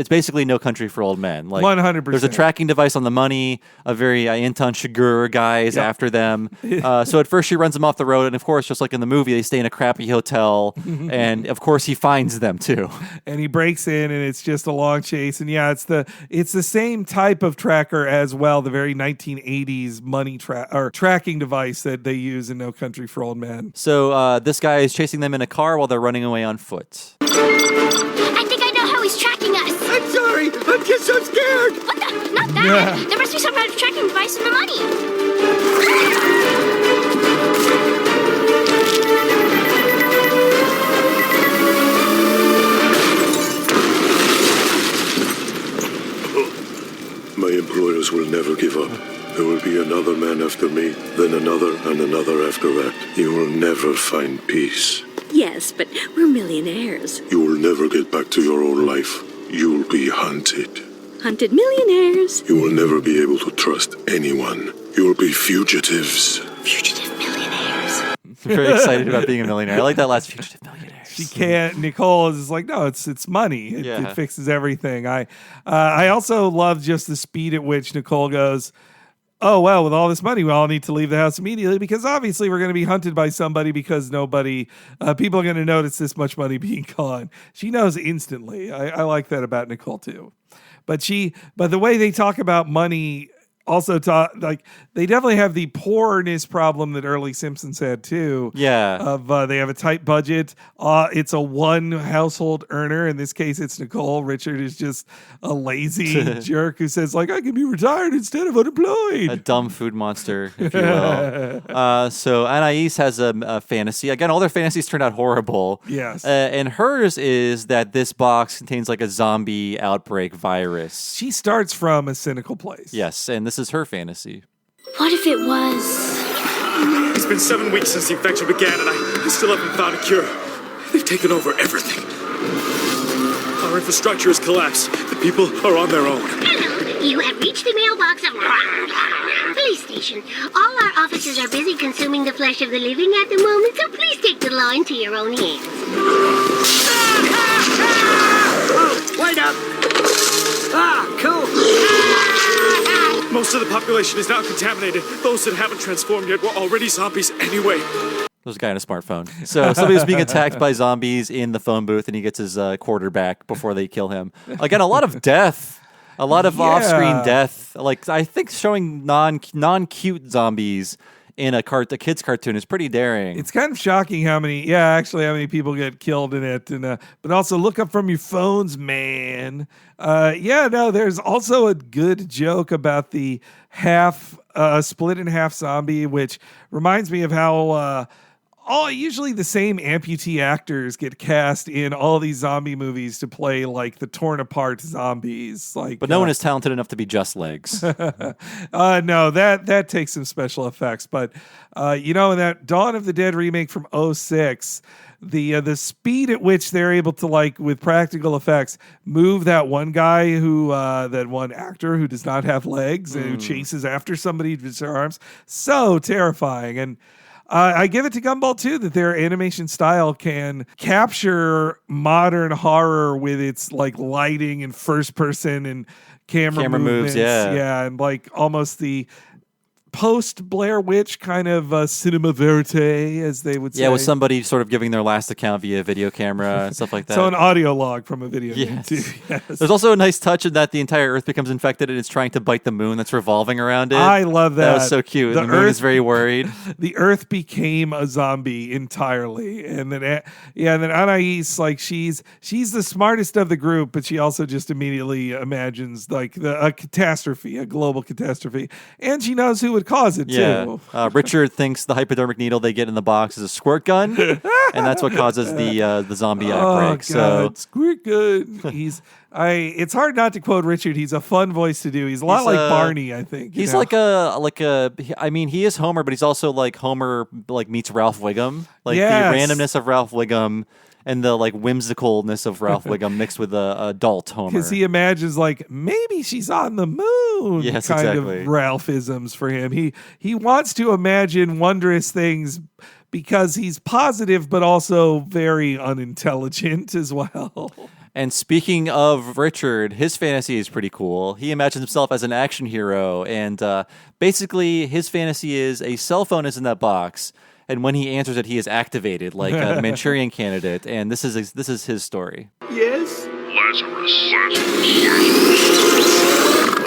basically No Country for Old Men. Like 100%. There's a tracking device on the money. A very Anton Chigurh guy is after them. So at first she runs them off the road, and of course, just like in the movie, they stay in a crappy hotel, and of course he finds them too. And he breaks in, and it's just a long chase. And it's the same type of tracker as well. The very 1980s money tracking device that they use in No Country for Old Men. So this guy is chasing them in a car while they're running away on foot. I think I know how he's tracking us. I'm sorry. I'm just so scared. What the? Not that. Yeah. There must be some kind of tracking device in the money. another and another after that. You will never find peace. Yes, but we're millionaires. You will never get back to your old life. You will be hunted. Hunted millionaires. You will never be able to trust anyone. You will be fugitives. Fugitive millionaires. Very excited about being a millionaire. I like that last fugitive millionaires. She can't. Nicole is like, no, it's money. It fixes everything. I also love just the speed at which Nicole goes, oh, well, with all this money, we all need to leave the house immediately because obviously we're going to be hunted by somebody because people are going to notice this much money being gone. She knows instantly. I like that about Nicole too. But the way they talk about money also they definitely have the poorness problem that early Simpsons had too. Yeah. Of they have a tight budget. It's a one household earner. In this case, it's Nicole. Richard is just a lazy jerk who says like, I can be retired instead of unemployed. A dumb food monster, if you will. So Anais has a fantasy. Again, all their fantasies turned out horrible. Yes. And hers is that this box contains like a zombie outbreak virus. She starts from a cynical place. Yes, and this is her fantasy. What if it was? It's been 7 weeks since the infection began, and I still haven't found a cure. They've taken over everything. Our infrastructure has collapsed. The people are on their own. Hello, you have reached the mailbox of police station. All our officers are busy consuming the flesh of the living at the moment, so please take the law into your own hands. Oh, wait up! Cool. Most of the population is now contaminated. Those that haven't transformed yet were already zombies anyway. There's a guy in a smartphone. So somebody was being attacked by zombies in the phone booth, and he gets his quarterback before they kill him. Again, a lot of death. A lot of off-screen death. Like, I think showing non-cute zombies in a kid's cartoon is pretty daring. It's kind of shocking how many people get killed in it. And but also look up from your phones, man. There's also a good joke about the split in half zombie, which reminds me of how usually the same amputee actors get cast in all these zombie movies to play like the torn apart zombies. But no one is talented enough to be just legs. No, that takes some special effects. But in that Dawn of the Dead remake from 2006, the speed at which they're able to, like, with practical effects, move that one guy that one actor who does not have legs and who chases after somebody with their arms, so terrifying. And I give it to Gumball too that their animation style can capture modern horror with its like lighting and first person and camera moves, yeah, and like almost the post Blair Witch kind of cinema verite, as they would say. Yeah, with somebody sort of giving their last account via video camera and stuff like that. So an audio log from a video game too. Yes. There's also a nice touch in that the entire Earth becomes infected and it's trying to bite the moon that's revolving around it. I love that. That was so cute. The moon is very worried. The Earth became a zombie entirely, and then Anais, like she's the smartest of the group, but she also just immediately imagines like a catastrophe, a global catastrophe, and she knows who would cause it too. Richard thinks the hypodermic needle they get in the box is a squirt gun, and that's what causes the zombie outbreak. God, squirt gun. It's hard not to quote Richard. He's a fun voice to do. He's a lot like Barney, I think. He's I mean, he is Homer, but he's also like Homer like meets Ralph Wiggum. Like the randomness of Ralph Wiggum and the like whimsicalness of Ralph Wiggum mixed with the adult Homer. Because he imagines like maybe she's on the moon. Yes, kind exactly. of Ralphisms for him. He wants to imagine wondrous things because he's positive but also very unintelligent as well. And speaking of Richard, his fantasy is pretty cool. He imagines himself as an action hero, and basically his fantasy is a cell phone is in that box, and when he answers it, he is activated like a Manchurian Candidate. And this is his story. Yes? Lazarus.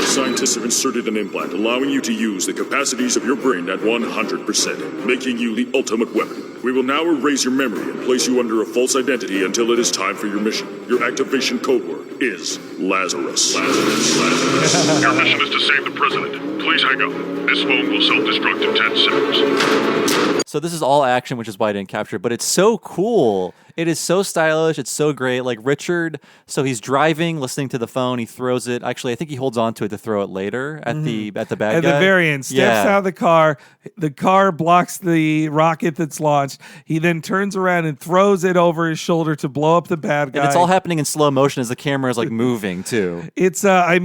Scientists have inserted an implant allowing you to use the capacities of your brain at 100%, making you the ultimate weapon. We will now erase your memory and place you under a false identity until it is time for your mission. Your activation code word is Lazarus. Lazarus. Your mission is to save the president. Please hang up. This phone will self-destruct in 10 seconds. So this is all action, which is why I didn't capture it, but it's so cool. It is so stylish. It's so great. Like Richard, so he's driving, listening to the phone. He throws it. Actually, I think he holds on to it to throw it later at the bad At guy. the very end, steps out of the car. The car blocks the rocket that's launched. He then turns around and throws it over his shoulder to blow up the bad guy. And it's all happening in slow motion as the camera is like moving too. It's I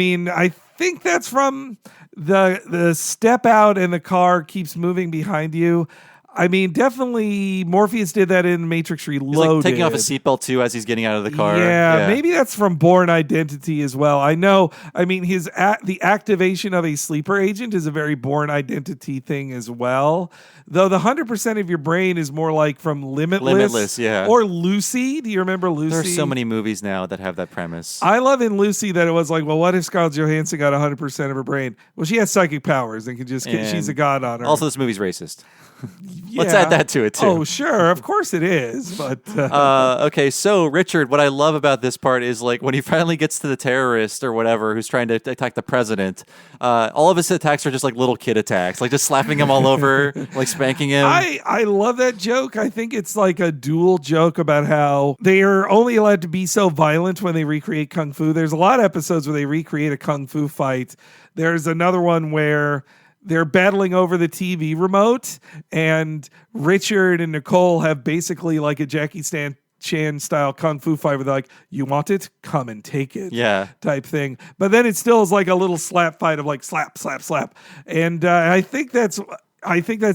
think that's from the step out and the car keeps moving behind you. I mean, definitely Morpheus did that in Matrix Reloaded. He's like taking off his seatbelt too as he's getting out of the car. Yeah, maybe that's from Bourne Identity as well. I know. I mean, the activation of a sleeper agent is a very Bourne Identity thing as well. Though the 100% of your brain is more like from Limitless, yeah. Or Lucy. Do you remember Lucy? There are so many movies now that have that premise. I love in Lucy that it was like, well, what if Scarlett Johansson got 100% of her brain? Well, she has psychic powers and can she's a god on her. Also, this movie's racist. Let's add that to it too. Oh, sure, of course it is. But okay, so Richard, what I love about this part is like when he finally gets to the terrorist or whatever who's trying to attack the president. All of his attacks are just like little kid attacks, like just slapping him all over, like spanking him. I love that joke. I think it's like a dual joke about how they are only allowed to be so violent when they recreate kung fu. There's a lot of episodes where they recreate a kung fu fight. There's another one where they're battling over the TV remote, and Richard and Nicole have basically like a Jackie Chan style kung fu fight where they're like, you want it? Come and take it. Yeah. Type thing. But then it still is like a little slap fight of like slap, slap, slap. And I think that's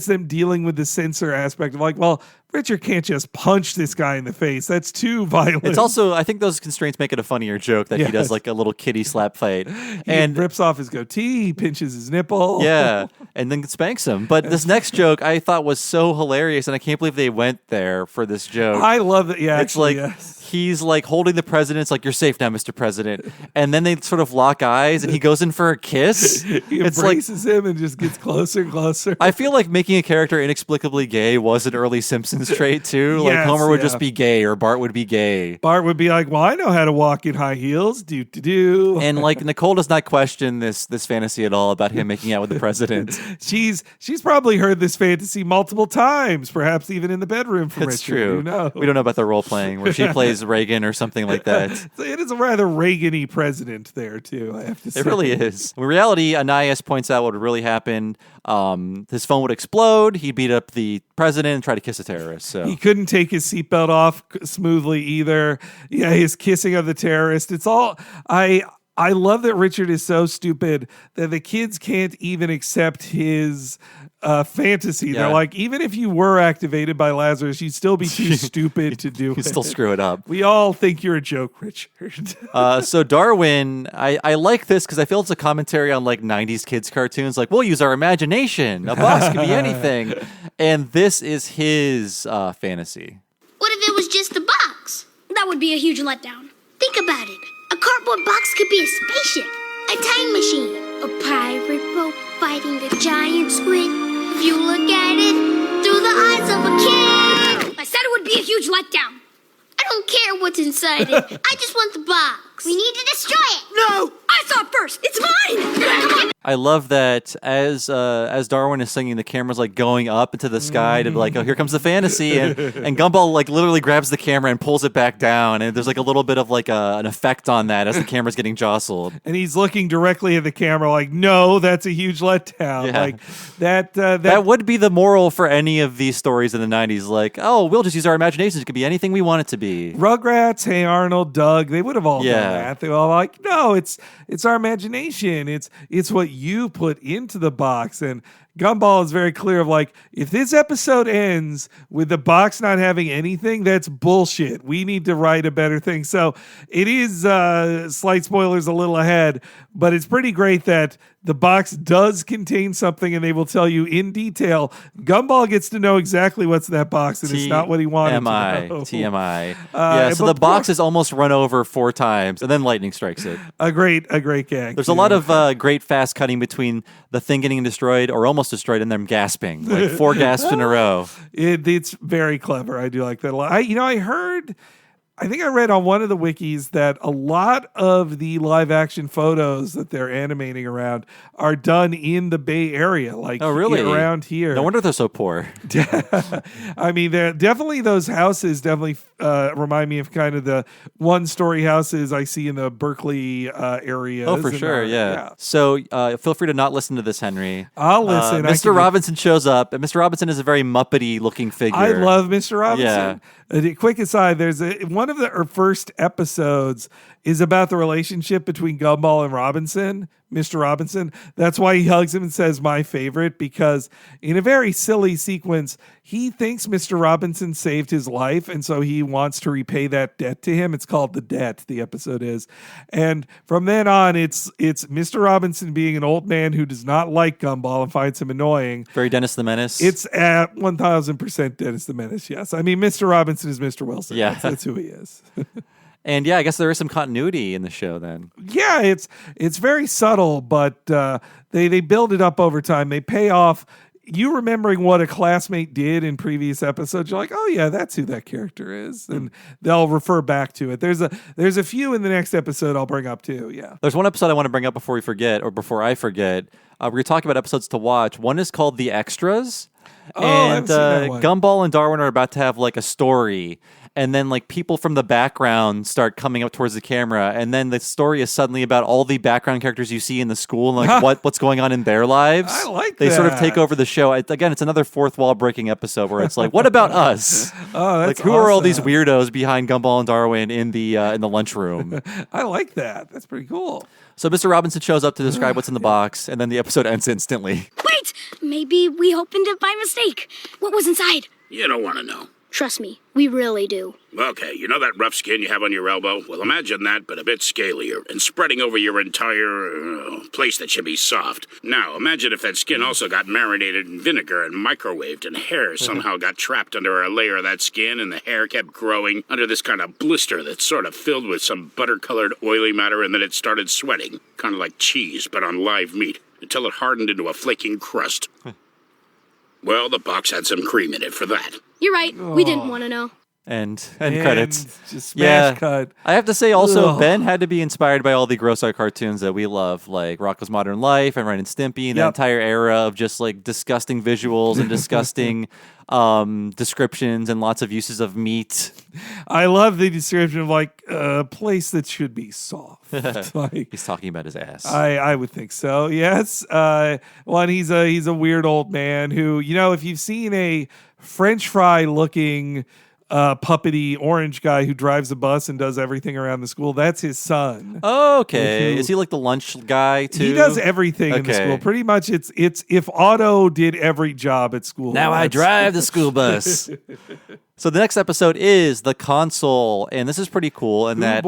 them dealing with the censor aspect of like, well, Richard can't just punch this guy in the face. That's too violent. It's also, I think those constraints make it a funnier joke that he does like a little kiddie slap fight. And rips off his goatee, he pinches his nipple. Yeah, and then spanks him. But this next joke I thought was so hilarious, and I can't believe they went there for this joke. I love it. Yeah, it's actually, like he's like holding the president. It's like, you're safe now, Mr. President. And then they sort of lock eyes, and he goes in for a kiss. He embraces him and just gets closer and closer. I feel like making a character inexplicably gay was an early Simpsons trait too. Like Homer would just be gay, or Bart would be gay. Bart would be like, well, I know how to walk in high heels. Do. And like Nicole does not question this fantasy at all about him making out with the president. She's probably heard this fantasy multiple times, perhaps even in the bedroom from That's Richard. true. You know? We don't know about the role playing where she plays Reagan or something like that. It is a rather Reagan-y president there too, I have to say. It really is. In reality, Anais points out what would really happen. His phone would explode. He'd beat up the president and try to kiss a terrorist. So he couldn't take his seatbelt off smoothly either. Yeah, his kissing of the terrorist. It's all I love that Richard is so stupid that the kids can't even accept his fantasy. Yeah. They're like, even if you were activated by Lazarus, you'd still be too stupid to do it. You'd still screw it up. We all think you're a joke, Richard. So Darwin, I like this because I feel it's a commentary on like 90s kids cartoons. Like, we'll use our imagination. A box could be anything. And this is his fantasy. What if it was just a box? That would be a huge letdown. Think about it. A cardboard box could be a spaceship, a time machine, a pirate boat fighting a giant squid. If you look at it through the eyes of a kid. I said it would be a huge letdown. I don't care what's inside it. I just want the box. We need to destroy it. No! I saw it first! It's mine! I love that as Darwin is singing, the camera's like going up into the sky to be like, oh, here comes the fantasy, and Gumball like literally grabs the camera and pulls it back down, and there's like a little bit of like an effect on that as the camera's getting jostled. And he's looking directly at the camera like, no, that's a huge letdown. Yeah. Like that would be the moral for any of these stories in the 90s. Like, oh, we'll just use our imaginations. It could be anything we want it to be. Rugrats, Hey Arnold, Doug, they would have all done that. They were all like, no, it's our imagination. It's what you put into the box. And Gumball is very clear of like, if this episode ends with the box not having anything, that's bullshit. We need to write a better thing. So it is slight spoilers a little ahead, but it's pretty great that the box does contain something and they will tell you in detail. Gumball gets to know exactly what's in that box, and it's not what he wanted to know. TMI. Yeah, so the box is almost run over 4 times, and then lightning strikes it. A great gag. There's a lot of great fast cutting between the thing getting destroyed or almost destroyed and them gasping. Like 4 gasps in a row. It's very clever. I do like that a lot. I heard I think I read on one of the wikis that a lot of the live action photos that they're animating around are done in the Bay Area, like around here. No wonder they're so poor. I mean, definitely those houses definitely remind me of kind of the one-story houses I see in the Berkeley area. Oh, for sure, yeah. So feel free to not listen to this, Henry. I'll listen. Mr. Robinson shows up, and Mr. Robinson is a very Muppety-looking figure. I love Mr. Robinson. Yeah. A quick aside, there's one of the first episodes is about the relationship between Gumball and Robinson, Mr. Robinson. That's why he hugs him and says, my favorite, because in a very silly sequence, he thinks Mr. Robinson saved his life, and so he wants to repay that debt to him. It's called The Debt, the episode is. And from then on, it's Mr. Robinson being an old man who does not like Gumball and finds him annoying. Very Dennis the Menace. It's at 1,000% Dennis the Menace, yes. I mean, Mr. Robinson is Mr. Wilson. Yeah. That's who he is. And yeah, I guess there is some continuity in the show then. Yeah, it's very subtle, but they build it up over time. They pay off. You remembering what a classmate did in previous episodes, you're like, oh yeah, that's who that character is, and they'll refer back to it. There's a few in the next episode I'll bring up too. Yeah, there's one episode I want to bring up before I forget. We're going to talk about episodes to watch. One is called The Extras. And Gumball and Darwin are about to have like a story, and then like people from the background start coming up towards the camera, and then the story is suddenly about all the background characters you see in the school and like what's going on in their lives. I like they that. sort of take over the show. Again, it's another fourth wall breaking episode where it's like, what about us? Oh, that's like who are all these weirdos behind Gumball and Darwin in the lunchroom? I like that. That's pretty cool. So Mr. Robinson shows up to describe what's in the box, and then the episode ends instantly. Wait! Maybe we opened it by mistake. What was inside? You don't want to know. Trust me, we really do. Okay, you know that rough skin you have on your elbow? Well, imagine that, but a bit scalier and spreading over your entire place that should be soft. Now, imagine if that skin also got marinated in vinegar and microwaved, and hair somehow got trapped under a layer of that skin, and the hair kept growing under this kind of blister that's sort of filled with some butter-colored oily matter, and then it started sweating, kind of like cheese, but on live meat, until it hardened into a flaking crust. Well, the box had some cream in it for that. You're right. We didn't want to know. And credits. Just smash cut. I have to say also, Ben had to be inspired by all the gross out cartoons that we love, like Rocko's Modern Life and Ren and Stimpy, and the entire era of just like disgusting visuals and disgusting descriptions and lots of uses of meat. I love the description of like a place that should be soft. Like, he's talking about his ass. I would think so. Yes. One, he's a weird old man who, you know, if you've seen a French fry looking puppety orange guy who drives a bus and does everything around the school, that's his son. Oh, okay. Is he like the lunch guy too? He does everything in the school. Pretty much it's if Otto did every job at school. Now I drive the school bus. So the next episode is The Console, and this is pretty cool in that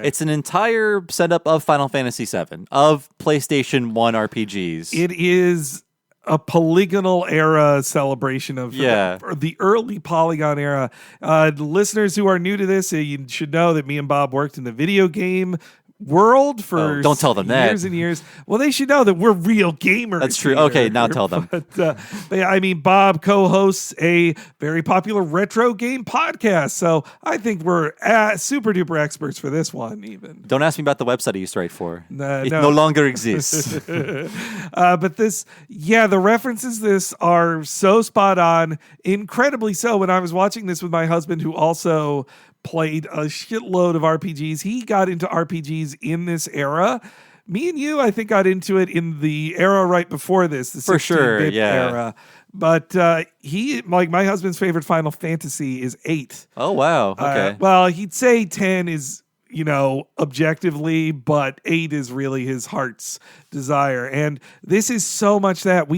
it's an entire setup of Final Fantasy VII, of PlayStation 1 RPGs. It is a polygonal era celebration of the early Polygon era. Listeners who are new to this, you should know that me and Bob worked in the video game world for don't tell them years and years. Well, they should know that we're real gamers. That's true. Here. Okay, now tell them. But yeah, I mean, Bob co-hosts a very popular retro game podcast, so I think we're super duper experts for this one. Even don't ask me about the website I used to write for. It no longer exists. But this, the references this are so spot on, incredibly so. When I was watching this with my husband, who also played a shitload of RPGs. He got into RPGs in this era. Me and you, I think, got into it in the era right before this, the 16-bit era. But he, like my husband's favorite Final Fantasy is 8. Oh, wow. Okay. Well, he'd say 10 is, objectively, but 8 is really his heart's desire. And this is so much that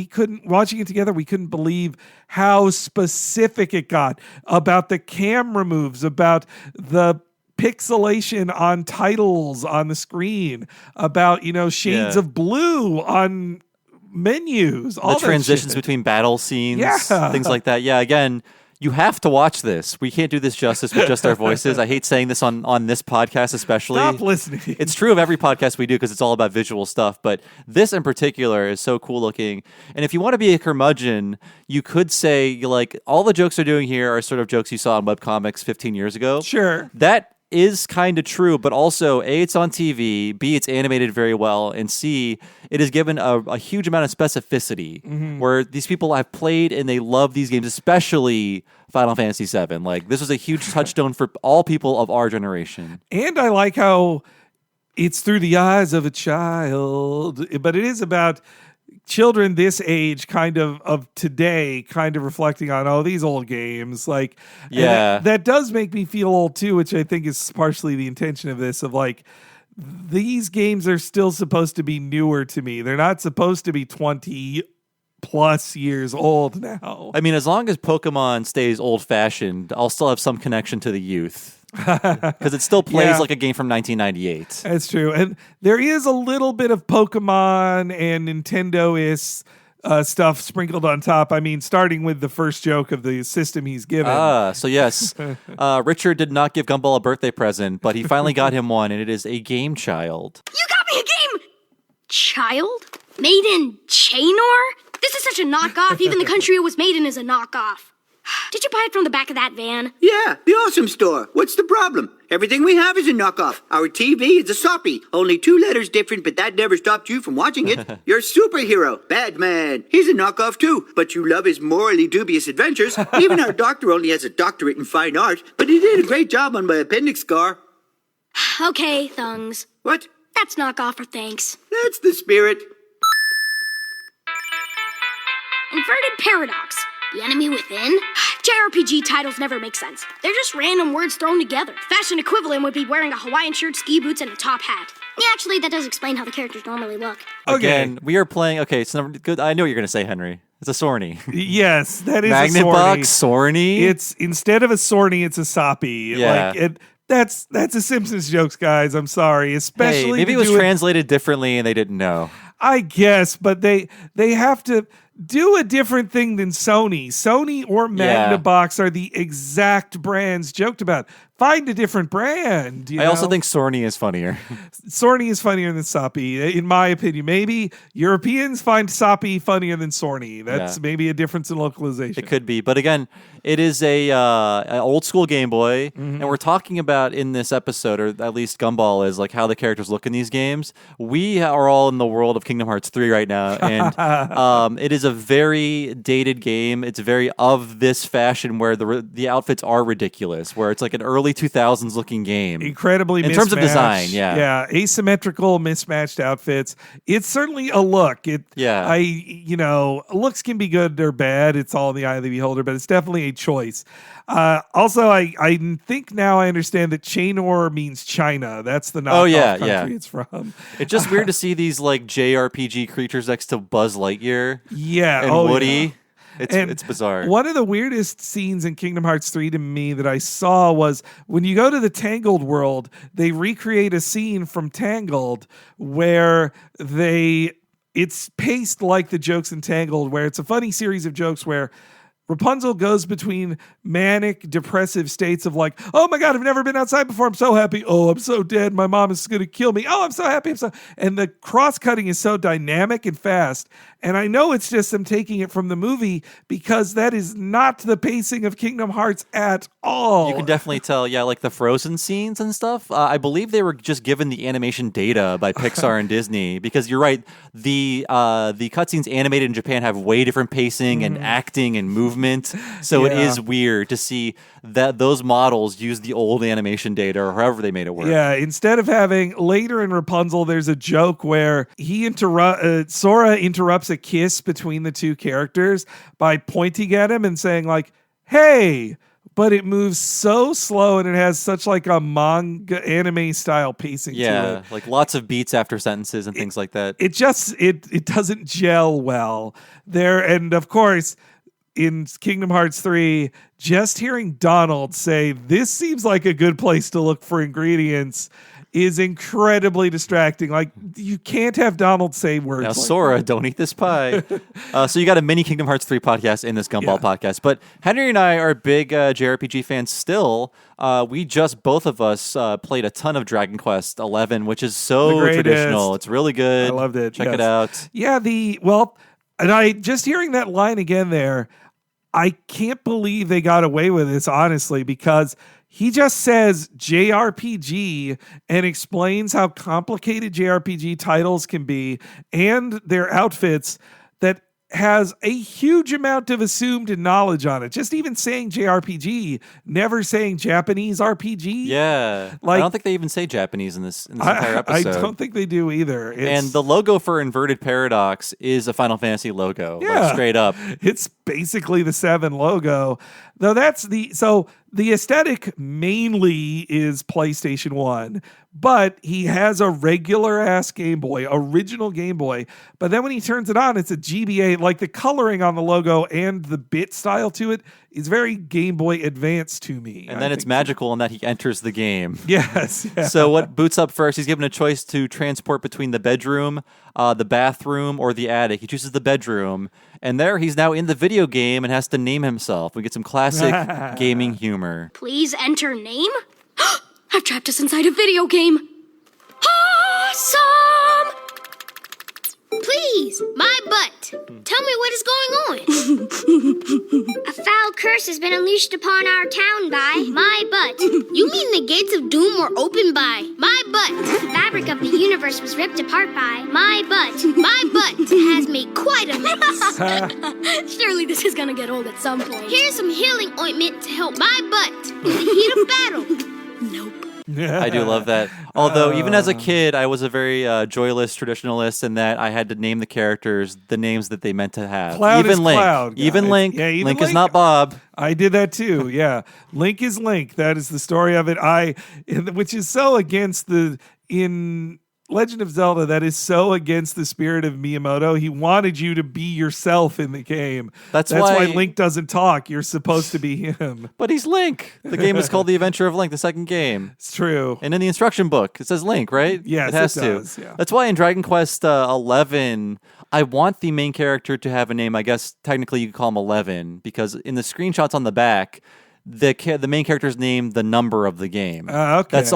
watching it together, we couldn't believe how specific it got about the camera moves, about the pixelation on titles on the screen, about, shades of blue on menus, all the transitions between battle scenes, things like that. Yeah, again, you have to watch this. We can't do this justice with just our voices. I hate saying this on this podcast especially. Stop listening. It's true of every podcast we do because it's all about visual stuff, but this in particular is so cool looking. And if you want to be a curmudgeon, you could say, like, all the jokes they're doing here are sort of jokes you saw in webcomics 15 years ago. Sure. That is kind of true, but also A, it's on TV, B, it's animated very well, and C, it is given a huge amount of specificity where these people have played and they love these games, especially Final Fantasy VII. Like, this was a huge touchstone for all people of our generation. And I like how it's through the eyes of a child, but it is about children this age, kind of today, kind of reflecting on these old games. Like, yeah, that does make me feel old too, which I think is partially the intention of this. Of like, these games are still supposed to be newer to me. They're not supposed to be 20 plus years old now. I mean, as long as Pokemon stays old fashioned, I'll still have some connection to the youth. Because it still plays like a game from 1998. That's true. And there is a little bit of Pokemon and Nintendo-is stuff sprinkled on top. I mean, starting with the first joke of the system he's given. So yes, Richard did not give Gumball a birthday present, but he finally got him one, and it is a Game Child. You got me a game child? Made in Chainor? This is such a knockoff. Even the country it was made in is a knockoff. Did you buy it from the back of that van? Yeah, the awesome store. What's the problem? Everything we have is a knockoff. Our TV is a soppy. Only 2 letters different, but that never stopped you from watching it. Your superhero, Batman. He's a knockoff too, but you love his morally dubious adventures. Even our doctor only has a doctorate in fine art, but he did a great job on my appendix scar. Okay, Thungs. What? That's knockoff for thanks. That's the spirit. Inverted paradox. The enemy within? JRPG titles never make sense. They're just random words thrown together. Fashion equivalent would be wearing a Hawaiian shirt, ski boots, and a top hat. Yeah, actually, that does explain how the characters normally look. Again, we are playing... Okay, it's number good. I know what you're going to say, Henry. It's a Sorny. Yes, that is Magnet a Sorny. Box Sorny? It's, instead of a Sorny, it's a soppy. Yeah. Like, that's a Simpsons jokes, guys. I'm sorry. Especially maybe it was translated differently and they didn't know. I guess, but they have to do a different thing than Sony. Sony or Magnavox are the exact brands joked about. Find a different brand. I also think Sorny is funnier. Sorny is funnier than Soppy, in my opinion. Maybe Europeans find Soppy funnier than Sorny. That's maybe a difference in localization. It could be. But again, it is an old school Game Boy. And we're talking about in this episode, or at least Gumball, is like how the characters look in these games. We are all in the world of Kingdom Hearts 3 right now. And it is a very dated game. It's very of this fashion where the outfits are ridiculous, where it's like an early 2000s looking game. Incredibly in terms of design, Yeah, asymmetrical, mismatched outfits. It's certainly a look. Looks can be good or bad. It's all in the eye of the beholder, but it's definitely a choice. Also, I think now I understand that Chainor means China. That's the knockoff country it's from. It's just weird to see these like JRPG creatures next to Buzz Lightyear. Yeah, and Woody. Yeah. It's bizarre. One of the weirdest scenes in Kingdom Hearts 3 to me that I saw was when you go to the Tangled world, they recreate a scene from Tangled where it's paced like the jokes in Tangled, where it's a funny series of jokes where Rapunzel goes between manic, depressive states of like, oh my God, I've never been outside before. I'm so happy. Oh, I'm so dead. My mom is going to kill me. Oh, I'm so happy. And the cross-cutting is so dynamic and fast. And I know it's just them taking it from the movie because that is not the pacing of Kingdom Hearts at all. You can definitely tell, like the Frozen scenes and stuff. I believe they were just given the animation data by Pixar and Disney because you're right. The cutscenes animated in Japan have way different pacing and acting and movement. So it is weird to see that those models use the old animation data or however they made it work. Yeah, instead of having later in Rapunzel, there's a joke where Sora interrupts a kiss between the two characters by pointing at him and saying like, hey, but it moves so slow and it has such like a manga anime style pacing to it. Yeah, like lots of beats after sentences and things like that. It doesn't gel well there. And of course, in Kingdom Hearts 3, just hearing Donald say, this seems like a good place to look for ingredients is incredibly distracting. Like, you can't have Donald say words now, like Sora, that. Don't eat this pie. So you got a mini Kingdom Hearts 3 podcast in this Gumball podcast. But Henry and I are big JRPG fans still. We just, both of us, played a ton of Dragon Quest 11, which is so traditional. It's really good. I loved it. Check it out. Yeah, and I just hearing that line again there, I can't believe they got away with this, honestly, because he just says JRPG and explains how complicated JRPG titles can be and their outfits that has a huge amount of assumed knowledge on it. Just even saying JRPG, never saying Japanese RPG. Yeah. Like, I don't think they even say Japanese in this entire episode. I don't think they do either. And the logo for Inverted Paradox is a Final Fantasy logo. Yeah. Like, straight up. It's basically the 7 logo. Though the aesthetic mainly is PlayStation 1, but he has a regular ass Game Boy, original Game Boy. But then when he turns it on, it's a GBA. Like the coloring on the logo and the bit style to it is very Game Boy Advance to me. And then it's magical in that he enters the game. Yes. Yeah. So what boots up first? He's given a choice to transport between the bedroom, the bathroom, or the attic. He chooses the bedroom, and there he's now in the video game and has to name himself. We get some classic gaming humor. Please enter name? I've trapped us inside a video game. Awesome! Please, my butt. Tell me what is going on. A foul curse has been unleashed upon our town by my butt. You mean the gates of doom were opened by my butt? The fabric of the universe was ripped apart by my butt. My butt has made quite a mess. Surely this is gonna get old at some point. Here's some healing ointment to help my butt in the heat of battle. Nope. I do love that. Although, even as a kid, I was a very joyless traditionalist in that I had to name the characters the names that they meant to have. Cloud even is Link. Cloud, even guys. Link. Yeah, even Link is Link. not Bob. I did that too. Yeah. Link is Link. That is the story of it. Which is so against in Legend of Zelda, that is so against the spirit of Miyamoto. He wanted you to be yourself in the game. That's why why Link doesn't talk. You're supposed to be him. But he's Link. The game is called The Adventure of Link, the second game. It's true. And in the instruction book, it says Link, right? Yes, it has it to. does, yeah. That's why in Dragon Quest 11, I want the main character to have a name. I guess technically you could call him 11, because in the screenshots on the back, the main character's named the number of the game. Okay. That's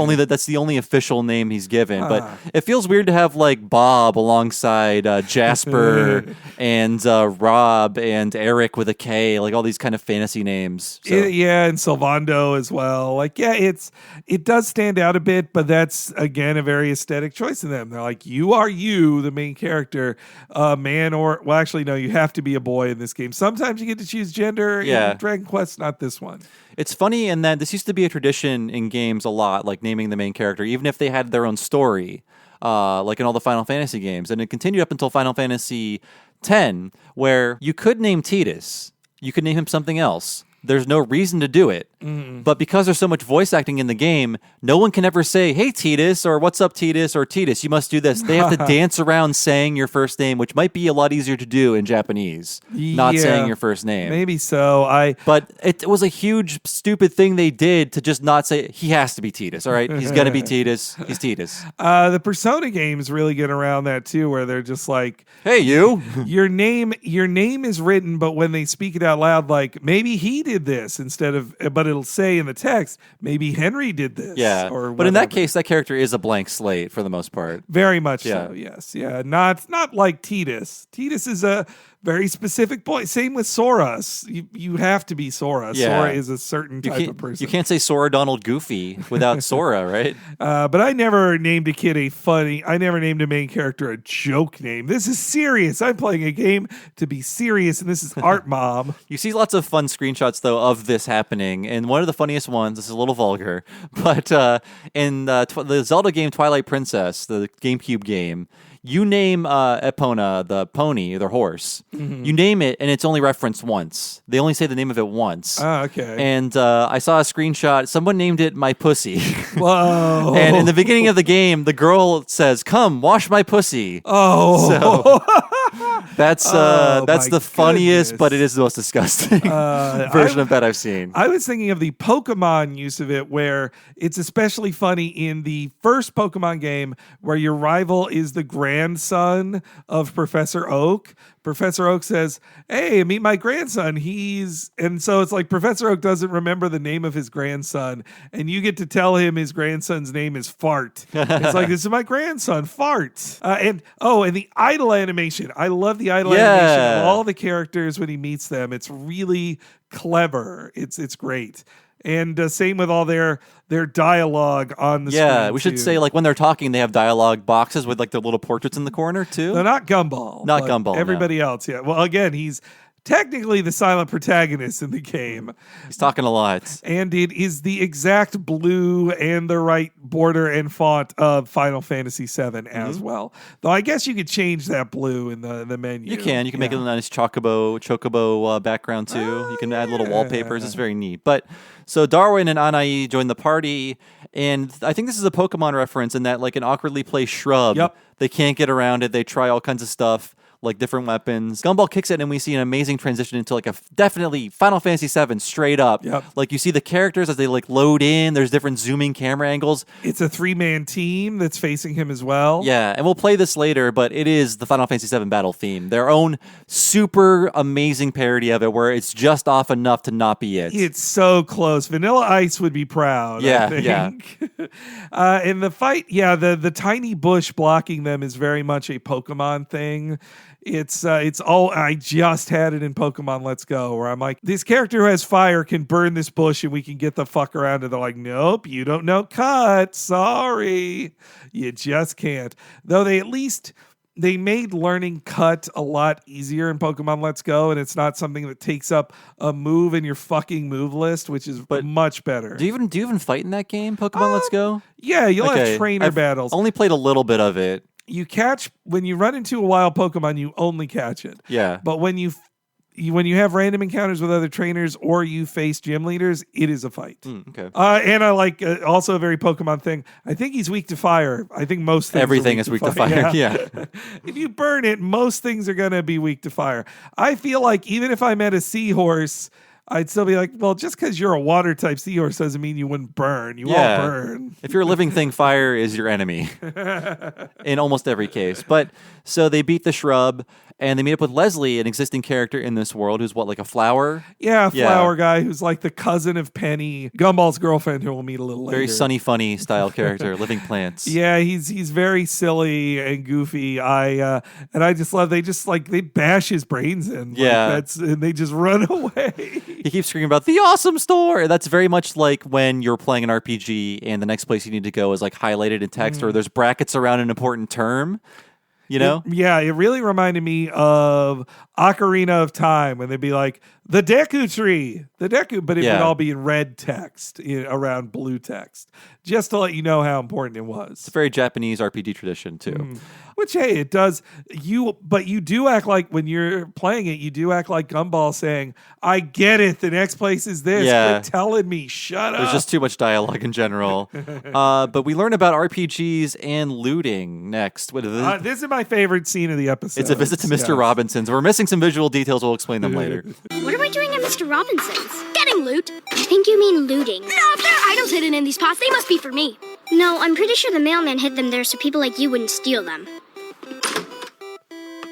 the only official name he's given. But it feels weird to have like Bob alongside Jasper and Rob and Eric with a K, like all these kind of fantasy names. So. Yeah, and Sylvando as well. Like, yeah, it does stand out a bit, but that's again a very aesthetic choice in them. They're like, you are you, the main character, man, or well, actually, no, you have to be a boy in this game. Sometimes you get to choose gender. Yeah. In Dragon Quest, not this one. It's funny in that this used to be a tradition in games a lot, like naming the main character, even if they had their own story, like in all the Final Fantasy games. And it continued up until Final Fantasy X, where you could name Tidus. You could name him something else. There's no reason to do it. But because there's so much voice acting in the game, no one can ever say, hey, Tidus, or what's up, Tidus, or Tidus, you must do this. They have to dance around saying your first name, which might be a lot easier to do in Japanese, not saying your first name. Maybe so. But it was a huge, stupid thing they did to just not say, he has to be Tidus, all right? He's going to be Tidus. He's Tidus. The Persona games really get around that too, where they're just like, hey, you. your name is written, but when they speak it out loud, like, maybe he did this instead of, but it'll say in the text, maybe Henry did this. Yeah. Or but in that whatever. case, that character is a blank slate for the most part. Very much Yeah. so, yes. Yeah. Not like Tidus. Tidus is a very specific boy. Same with Sora. You have to be Sora. Yeah. Sora is a certain type of person. You can't say Sora Donald Goofy without Sora, right? But I never named a kid I never named a main character a joke name. This is serious. I'm playing a game to be serious, and this is Art Mom. You see lots of fun screenshots, though, of this happening. And one of the funniest ones, this is a little vulgar, but in the Zelda game Twilight Princess, the GameCube game, you name Epona, the pony, their horse. Mm-hmm. You name it, and it's only referenced once. They only say the name of it once. Oh, okay. And I saw a screenshot. Someone named it My Pussy. Whoa. And in the beginning of the game, the girl says, "Come, wash my pussy." Oh. So that's the funniest, goodness. but it is the most disgusting version of that I've seen. I was thinking of the Pokemon use of it, where it's especially funny in the first Pokemon game, where your rival is the grandson of Professor Oak. Professor Oak says, "Hey, meet my grandson." And so it's like Professor Oak doesn't remember the name of his grandson, and you get to tell him his grandson's name is Fart. It's like, this is my grandson, Fart. And the idle animation. I love the the idle animation of all the characters when he meets them. It's really clever. It's great. And same with all their dialogue on the screen. Yeah, we should say, like, when they're talking, they have dialogue boxes with, like, their little portraits in the corner, too. No, not Gumball. Not Gumball, Everybody else, yeah. Well, again, he's technically the silent protagonist in the game. He's talking a lot. And it is the exact blue and the right border and font of Final Fantasy VII as well. Though I guess you could change that blue in the menu. You can make it a nice chocobo background too. You can add little wallpapers. It's very neat. But so Darwin and Anai join the party, and I think this is a Pokemon reference in that, like, an awkwardly placed shrub. Yep. They can't get around it. They try all kinds of stuff, like different weapons. Gumball kicks it, and we see an amazing transition into, like, definitely Final Fantasy VII straight up. Yep. Like, you see the characters as they, like, load in. There's different zooming camera angles. It's a 3-man team that's facing him as well. Yeah, and we'll play this later, but it is the Final Fantasy VII battle theme. Their own super amazing parody of it, where it's just off enough to not be it. It's so close. Vanilla Ice would be proud. Yeah, I think. In the fight, the tiny bush blocking them is very much a Pokemon thing. It's all, I just had it in Pokemon Let's Go, where I'm like, this character who has fire can burn this bush and we can get the fuck around it. They're like, nope, you don't know cut. Sorry. You just can't. Though they made learning cut a lot easier in Pokemon Let's Go, and it's not something that takes up a move in your fucking move list, which is much better. Do you even fight in that game, Pokemon Let's Go? Yeah, you'll have trainer battles. Only played a little bit of it. You catch, when you run into a wild Pokemon, you only catch it. Yeah. But when you have random encounters with other trainers or you face gym leaders, it is a fight. Okay. And I like also a very Pokemon thing. I think he's weak to fire. I think most things everything is weak to fire. Yeah. If you burn it, most things are going to be weak to fire. I feel like even if I met a seahorse, I'd still be like, well, just because you're a water type seahorse doesn't mean you wouldn't burn. You all burn. If you're a living thing, fire is your enemy in almost every case. But so they beat the shrub, and they meet up with Leslie, an existing character in this world who's like a flower? Yeah, a flower guy who's like the cousin of Penny, Gumball's girlfriend, who we'll meet a little later. Very Sunny Funny style character, living plants. Yeah, he's very silly and goofy. And I just love they bash his brains in. Yeah. And they just run away. He keeps screaming about the awesome store. That's very much like when you're playing an RPG and the next place you need to go is like highlighted in text or there's brackets around an important term. You know? It really reminded me of Ocarina of Time when they'd be like, the Deku tree, but it would all be in red text around blue text, just to let you know how important it was. It's a very Japanese RPG tradition, too. Which, hey, it does. But you do act like, when you're playing it, you do act like Gumball saying, I get it, the next place is this. Quit telling me, shut up. There's just too much dialogue in general. But we learn about RPGs and looting next. This is my favorite scene of the episode. It's a visit to Mr. Robinson's. We're missing some visual details. We'll explain them later. What am I doing at Mr. Robinson's? Getting loot. I think you mean looting. No, if there are items hidden in these pots, they must be for me. No, I'm pretty sure the mailman hid them there so people like you wouldn't steal them.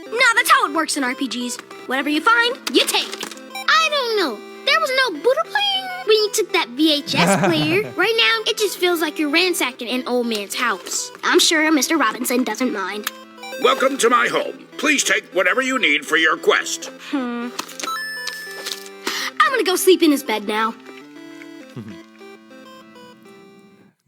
Nah, that's how it works in RPGs. Whatever you find, you take. I don't know. There was no Buddha playing when you took that VHS player. Right now, it just feels like you're ransacking an old man's house. I'm sure Mr. Robinson doesn't mind. Welcome to my home. Please take whatever you need for your quest. I'm gonna go sleep in his bed now.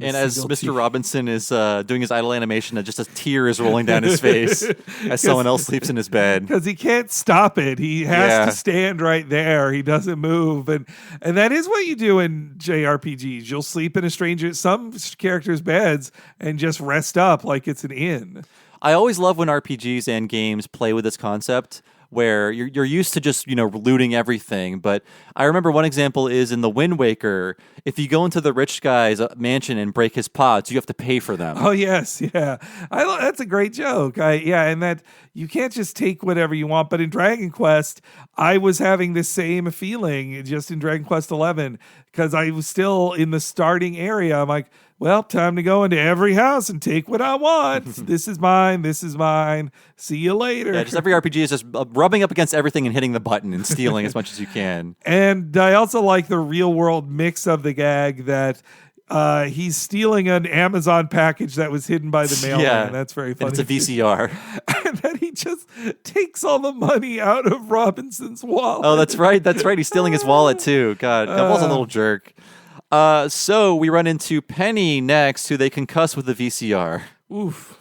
And as Mr. Robinson is doing his idle animation, just a tear is rolling down his face as someone else sleeps in his bed. Because he can't stop it. He has to stand right there. He doesn't move. And that is what you do in JRPGs. You'll sleep in some characters' beds and just rest up like it's an inn. I always love when RPGs and games play with this concept where you're used to just, looting everything. But I remember one example is in the Wind Waker. If you go into the rich guy's mansion and break his pots, you have to pay for them. Oh, yes. Yeah. That's a great joke. And that you can't just take whatever you want. But in Dragon Quest, I was having the same feeling just in Dragon Quest 11 because I was still in the starting area. I'm like, well, time to go into every house and take what I want. This is mine. This is mine. See you later. Yeah, just every RPG is just rubbing up against everything and hitting the button and stealing as much as you can. And I also like the real world mix of the gag that he's stealing an Amazon package that was hidden by the mailman. Yeah, that's very funny. And it's a VCR. and then he just takes all the money out of Robinson's wallet. Oh, that's right. He's stealing his wallet too. God, Gumball's a little jerk. So we run into Penny next, who they concuss with the VCR. Oof.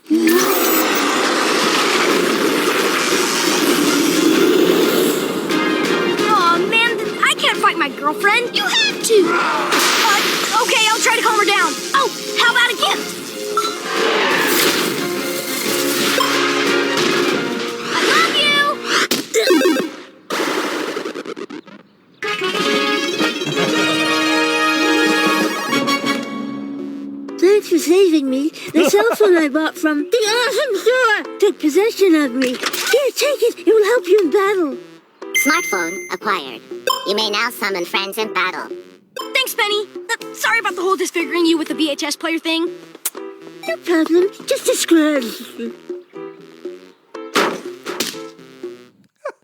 Oh man, I can't fight my girlfriend. You have to. Okay, I'll try to calm her down. Oh, how about a gift? I love you. Thanks for saving me. The cell phone I bought from the awesome store took possession of me. Here, take it. It will help you in battle. Smartphone acquired. You may now summon friends in battle. Thanks, Penny. Sorry about the whole disfiguring you with the VHS player thing. No problem. Just a scratch.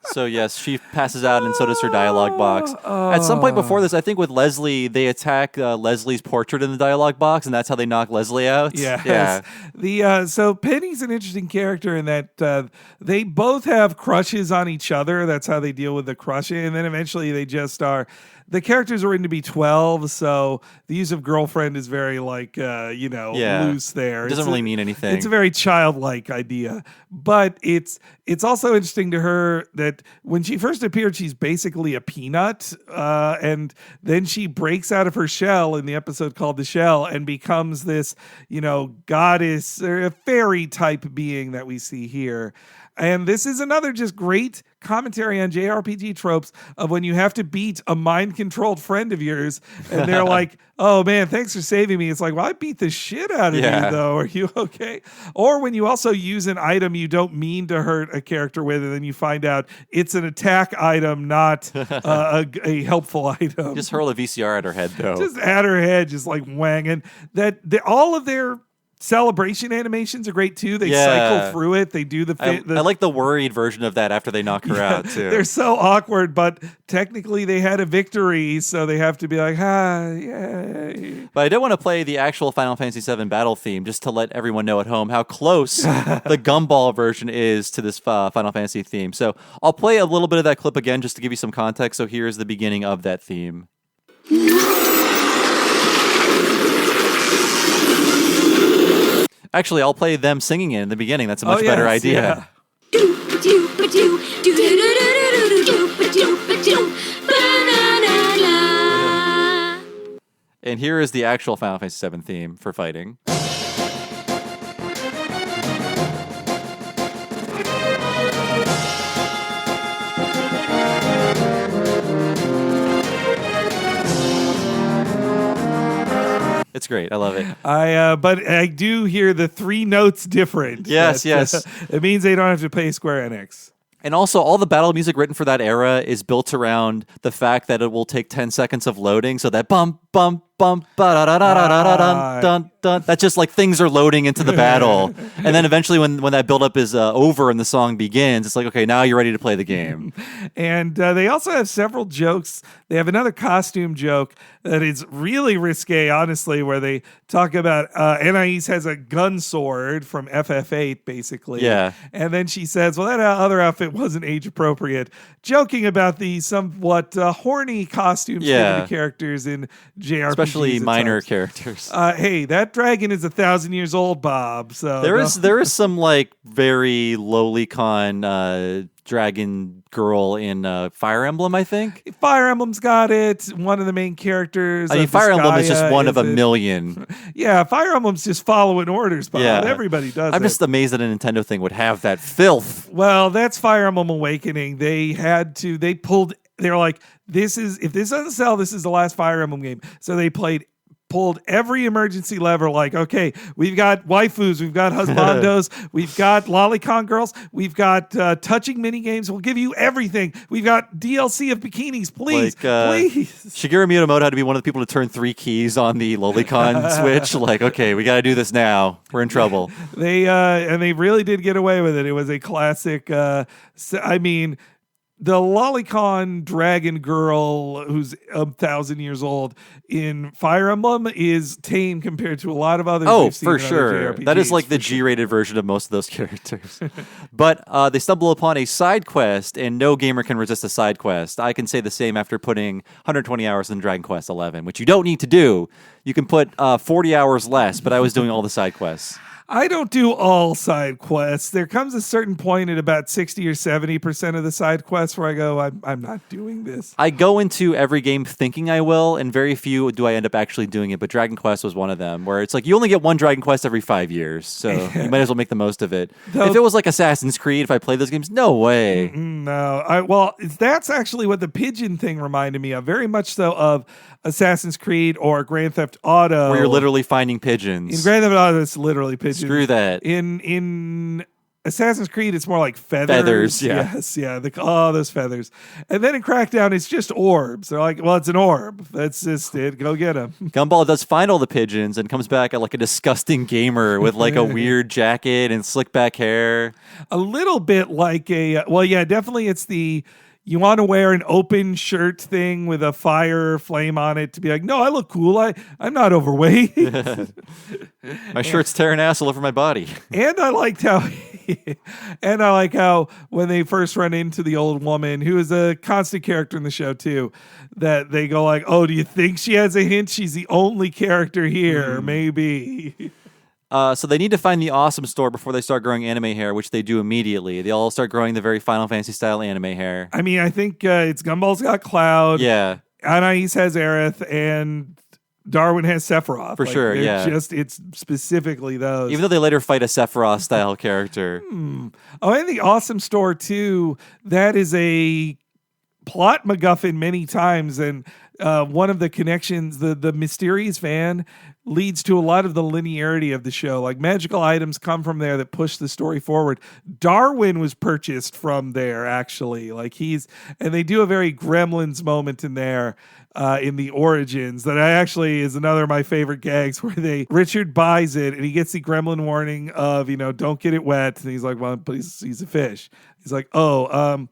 So yes, she passes out, and so does her dialogue box. At some point before this, I think with Leslie, they attack Leslie's portrait in the dialogue box, and that's how they knock Leslie out. Yes. Yeah. So Penny's an interesting character in that they both have crushes on each other. That's how they deal with the crushing, and then eventually they just are. The characters are written to be 12, so the use of girlfriend is very loose there. It doesn't really mean anything. It's a very childlike idea. But it's also interesting to her that when she first appeared, she's basically a peanut. And then she breaks out of her shell in the episode called The Shell and becomes this, goddess or a fairy type being that we see here. And this is another just great commentary on JRPG tropes of when you have to beat a mind-controlled friend of yours, and they're like, oh man, thanks for saving me. It's like, well, I beat the shit out of you, though. Are you okay? Or when you also use an item you don't mean to hurt a character with, and then you find out it's an attack item, not a helpful item. Just hurl a VCR at her head, though. Just at her head, just like whang. And all of their celebration animations are great too. They cycle through it. They do I like the worried version of that after they knock her out too. They're so awkward, but technically they had a victory, so they have to be like, yay. But I did want to play the actual Final Fantasy VII battle theme just to let everyone know at home how close the Gumball version is to this Final Fantasy theme. So I'll play a little bit of that clip again just to give you some context. So here's the beginning of that theme. Actually, I'll play them singing it in the beginning. That's a much better idea. And here is the actual Final Fantasy VII theme for fighting. It's great. I love it. But I do hear the 3 notes different. Yes. It means they don't have to pay Square Enix. And also, all the battle music written for that era is built around the fact that it will take 10 seconds of loading. So that bump, bump, bump, ba-da-da-da-da-da-dun, dun. That's just like things are loading into the battle. And then eventually when that buildup is over and the song begins, it's like, okay, now you're ready to play the game. And they also have several jokes. They have another costume joke that is really risque, honestly, where they talk about Anais has a gun sword from FF8, basically. Yeah. And then she says, well, that other outfit wasn't age appropriate, joking about the somewhat horny costumes given to characters in JRPGs. Especially minor characters. Hey, that dragon is 1,000 years old, Bob. So there is some like very lowly-con dragon girl in Fire Emblem, I think. Fire Emblem's got it. One of the main characters. I mean, Fire Emblem is just one of a million. Yeah, Fire Emblem's just following orders, Bob. Yeah. Everybody does I'm just amazed that a Nintendo thing would have that filth. Well, that's Fire Emblem Awakening. They're like, if this doesn't sell, this is the last Fire Emblem game. So they pulled every emergency lever, like, okay, we've got waifus, we've got husbandos, we've got lolicon girls, we've got touching mini games, we'll give you everything. We've got DLC of bikinis, please, please. Shigeru Miyamoto had to be one of the people to turn 3 keys on the lolicon switch. Like, okay, we got to do this now. We're in trouble. They really did get away with it. It was a classic, the lolicon dragon girl who's 1,000 years old in Fire Emblem is tame compared to a lot of others. Oh, we've seen for in other sure. JRPGs, That is like the for sure. G-rated version of most of those characters. But they stumble upon a side quest, and no gamer can resist a side quest. I can say the same after putting 120 hours in Dragon Quest XI, which you don't need to do. You can put 40 hours less, but I was doing all the side quests. I don't do all side quests. There comes a certain point at about 60 or 70% of the side quests where I go, I'm not doing this. I go into every game thinking I will, and very few do I end up actually doing it. But Dragon Quest was one of them, where it's like you only get one Dragon Quest every 5 years, so you might as well make the most of it. If it was like Assassin's Creed, if I played those games, no way. No. That's actually what the pigeon thing reminded me of, very much so of Assassin's Creed or Grand Theft Auto. Where you're literally finding pigeons. In Grand Theft Auto, it's literally pigeons. Screw that. In Assassin's Creed, it's more like feathers. Feathers, yeah. Yes, yeah. Those feathers. And then in Crackdown, it's just orbs. They're like, well, it's an orb. That's just it. Go get them. Gumball does find all the pigeons and comes back at like a disgusting gamer with like a weird jacket and slick back hair. A little bit like definitely it's the... You want to wear an open shirt thing with a fire flame on it to be like, no, I look cool. I'm not overweight. My shirt's tearing ass all over my body. And I liked how, when they first run into the old woman, who is a constant character in the show too, that they go like, oh, do you think she has a hint? She's the only character here, maybe. So they need to find the awesome store before they start growing anime hair, which they do immediately. They all start growing the very Final Fantasy style anime hair. I mean, I think it's Gumball's got Cloud. Yeah. Anais has Aerith, and Darwin has Sephiroth. For sure, yeah. It's specifically those. Even though they later fight a Sephiroth style character. Oh, and the awesome store too. That is a plot MacGuffin many times, and one of the connections, the mysterious van, leads to a lot of the linearity of the show. Like magical items come from there that push the story forward. Darwin was purchased from there, actually. And they do a very Gremlins moment in there. In the Origins, that is another of my favorite gags, where Richard buys it and he gets the gremlin warning of, don't get it wet. And he's like, well, but he's a fish. He's like, well,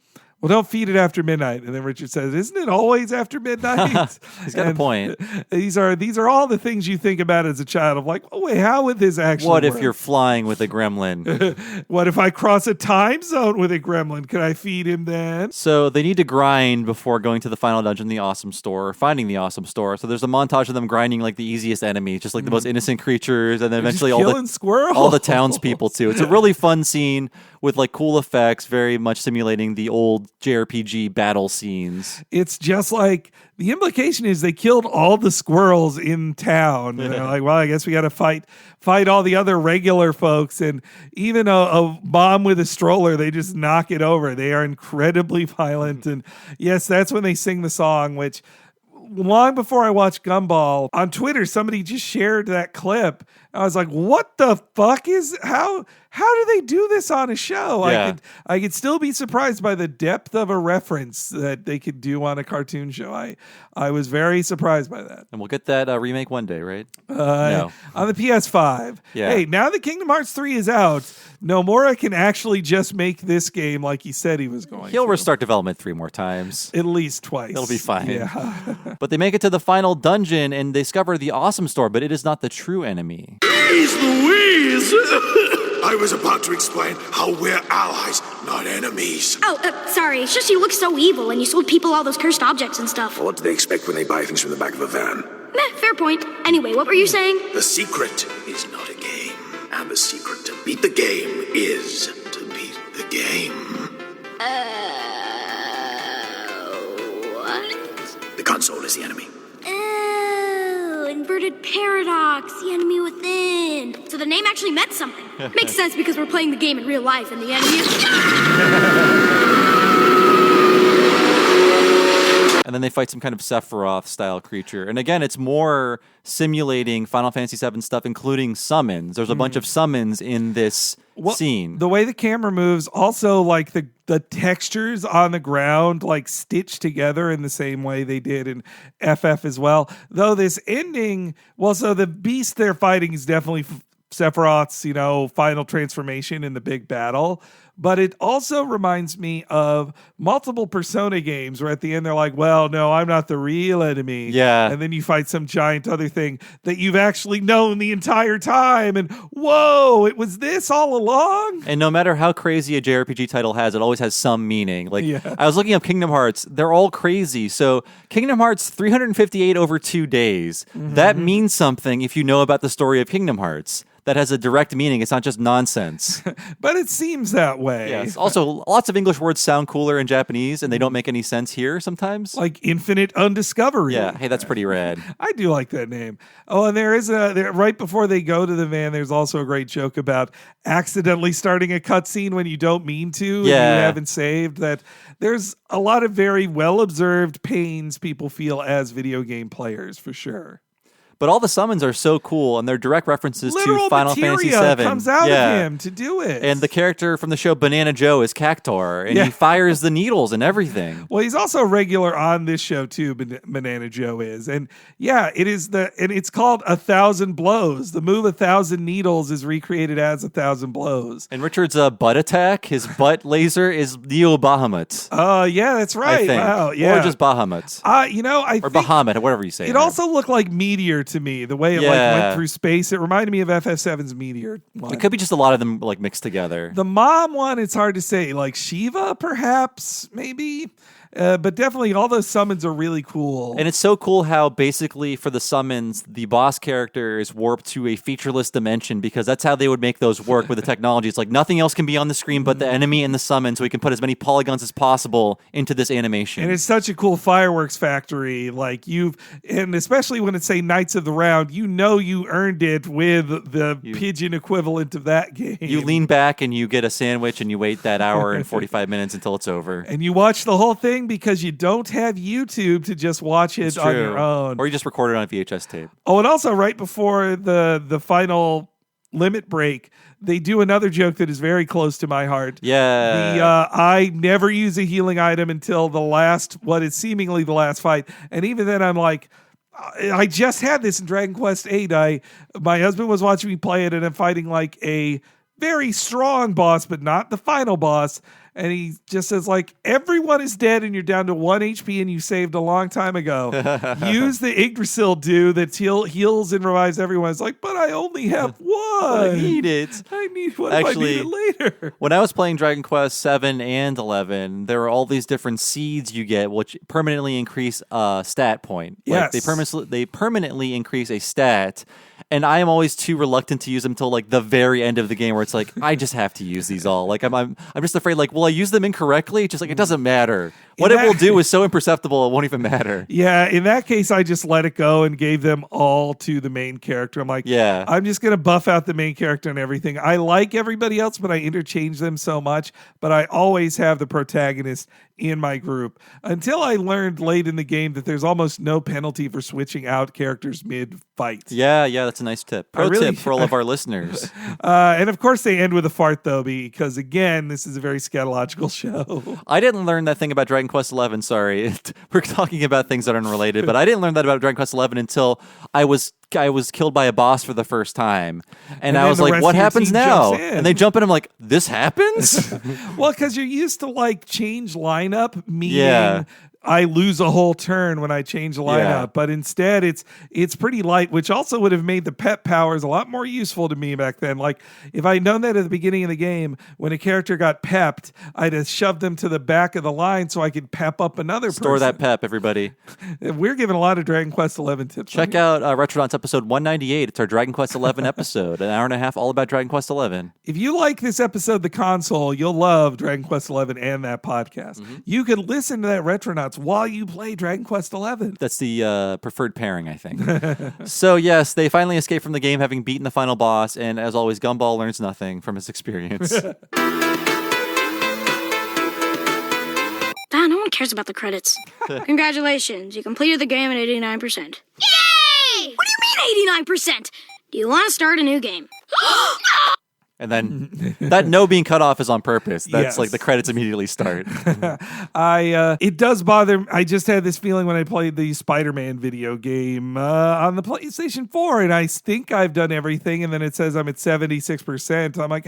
don't feed it after midnight. And then Richard says, isn't it always after midnight? He's got a point. These are all the things you think about as a child of like, oh, wait, how would this actually What work? if you're flying with a gremlin? What if I cross a time zone with a gremlin? Can I feed him then? So they need to grind before going to the final dungeon, the awesome store, or finding the awesome store. So there's a montage of them grinding like the easiest enemies, just like the most innocent creatures, and then eventually all the townspeople too. It's a really fun scene with like cool effects, very much simulating the old JRPG battle scenes. It's just like the implication is they killed all the squirrels in town. And they're like, well, I guess we got to fight all the other regular folks. And even a mom with a stroller, they just knock it over. They are incredibly violent. And yes, that's when they sing the song, which long before I watched Gumball, on Twitter, somebody just shared that clip. I was like, what the fuck how do they do this on a show? Yeah. I could still be surprised by the depth of a reference that they could do on a cartoon show. I was very surprised by that. And we'll get that remake one day, right? No. On the PS5. Yeah. Hey, now that Kingdom Hearts 3 is out, Nomura can actually just make this game like he said he was going He'll to. restart development 3 more times. At least twice. It'll be fine. Yeah. But they make it to the final dungeon and they discover the awesome store, but it is not the true enemy. Jeez Louise! I was about to explain how we're allies, not enemies. Oh, sorry. It's just you look so evil and you sold people all those cursed objects and stuff. What do they expect when they buy things from the back of a van? Fair point. Anyway, what were you saying? The secret is not a game. And the secret to beat the game is to beat the game. What? The console is the enemy. Oh, inverted paradox, the enemy within. So the name actually meant something. Makes sense because we're playing the game in real life and the enemy is... And then they fight some kind of Sephiroth-style creature. And again, it's more simulating Final Fantasy VII stuff, including summons. There's a bunch of summons in this scene. The way the camera moves, also like the textures on the ground, like stitched together in the same way they did in FF as well. Though this ending, so the beast they're fighting is definitely Sephiroth's, final transformation in the big battle. but it also reminds me of multiple Persona games where at the end they're like, well, no, I'm not the real enemy. Yeah. And then you fight some giant other thing that you've actually known the entire time. And whoa, it was this all along? And no matter how crazy a JRPG title has, it always has some meaning. Like, Yeah. I was looking up Kingdom Hearts. They're all crazy. So Kingdom Hearts 358 over 2 days. That means something if you know about the story of Kingdom Hearts. That has a direct meaning. It's not just nonsense. But it seems that way. Yes. Also, lots of English words sound cooler in Japanese, and they don't make any sense here sometimes. Like Infinite Undiscovery. Yeah. Hey, that's pretty rad. I do like that name. Oh, and there is right before they go to the van, there's also a great joke about accidentally starting a cutscene when you don't mean to and you haven't saved. That there's a lot of very well-observed pains people feel as video game players, for sure. But all the summons are so cool, and they're direct references Literal to Final Fantasy materia VII. comes out of him to do it. And the character from the show Banana Joe is Cactor, and he fires the needles and everything. Well, he's also a regular on this show too. Banana Joe is, and yeah, and it's called 1,000 Blows. The move 1,000 Needles is recreated as 1,000 Blows. And Richard's butt attack, his butt laser is Neo Bahamut. Yeah, that's right. I think. Wow, yeah, or just Bahamut. I or Bahamut, whatever you say. It also looked like Meteor to me, the way it went through space. It reminded me of FF7's Meteor one. It could be just a lot of them like mixed together. The mom one, it's hard to say. Like Shiva, perhaps, maybe. But definitely all those summons are really cool. And it's so cool how basically for the summons, the boss character is warped to a featureless dimension because that's how they would make those work with the technology. It's like nothing else can be on the screen but the enemy and the summon, so we can put as many polygons as possible into this animation. And it's such a cool fireworks factory. Like and especially when it's, say, Knights of the Round, you earned it with the pigeon equivalent of that game. You lean back and you get a sandwich and you wait that hour and 45 minutes until it's over. And you watch the whole thing because you don't have YouTube to just watch it on your own. Or you just record it on a VHS tape. Oh, and also right before the final limit break, they do another joke that is very close to my heart. Yeah. I never use a healing item until what is seemingly the last fight. And even then I'm like, I just had this in Dragon Quest VIII. My husband was watching me play it and I'm fighting like a very strong boss, but not the final boss. And he just says, like, everyone is dead and you're down to 1 HP and you saved a long time ago. Use the Yggdrasil dew that heals and revives everyone. It's like, but I only have one. I need it. I need one. Actually, if I need it later. When I was playing Dragon Quest 7 and 11, there were all these different seeds you get, which permanently increase a stat point. Yes. Like they permanently increase a stat. And I am always too reluctant to use them until like the very end of the game where it's like, I just have to use these all. Like I'm just afraid, like, will I use them incorrectly? Just like, it doesn't matter. What it will do is so imperceptible, it won't even matter. Yeah, in that case, I just let it go and gave them all to the main character. I'm like, I'm just going to buff out the main character and everything. I like everybody else, but I interchange them so much. But I always have the protagonist in my group until I learned late in the game that there's almost no penalty for switching out characters mid-fight. Yeah, that's a nice tip. Pro tip for all of our listeners. And of course, they end with a fart, though, because, again, this is a very scatological show. I didn't learn that thing about Dragon Quest XI, sorry. We're talking about things that are unrelated, but I didn't learn that about Dragon Quest XI until I was killed by a boss for the first time. And I was like, what happens now? And they jump in, I'm like, this happens? Well, because you're used to like change lineup, meaning I lose a whole turn when I change the lineup, but instead it's pretty light, which also would have made the pep powers a lot more useful to me back then. Like if I'd known that at the beginning of the game, when a character got pepped, I'd have shoved them to the back of the line so I could pep up another person. Store that pep, everybody. We're giving a lot of Dragon Quest XI tips. Check out Retronauts episode 198. It's our Dragon Quest XI episode, an hour and a half all about Dragon Quest XI. If you like this episode, The Console, you'll love Dragon Quest XI and that podcast. You can listen to that Retronauts while you play Dragon Quest XI. That's the preferred pairing, I think. So yes, they finally escape from the game having beaten the final boss, and as always, Gumball learns nothing from his experience. No one cares about the credits. Congratulations, you completed the game at 89%. Yay! What do you mean 89%? Do you want to start a new game? And then that no being cut off is on purpose. That's Yes. like the credits immediately start. It does bother. I just had this feeling when I played the Spider-Man video game on the PlayStation 4, and I think I've done everything, and then it says I'm at 76%. I'm like,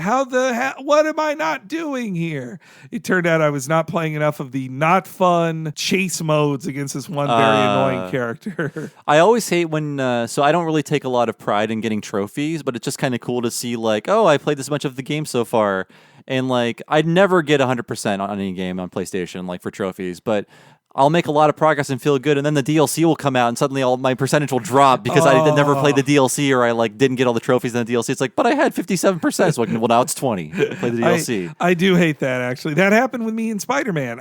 what am I not doing here? It turned out I was not playing enough of the not fun chase modes against this one very annoying character. I always hate when, so I don't really take a lot of pride in getting trophies, but it's just kind of cool to see like, oh, I played this much of the game so far. And like, I'd never get 100% on any game on PlayStation, like for trophies, but I'll make a lot of progress and feel good. And then the DLC will come out and suddenly all my percentage will drop because I never played the DLC or I like didn't get all the trophies in the DLC. It's like, but I had 57%. So well, now it's 20. Play the DLC. I do hate that actually. That happened with me in Spider-Man.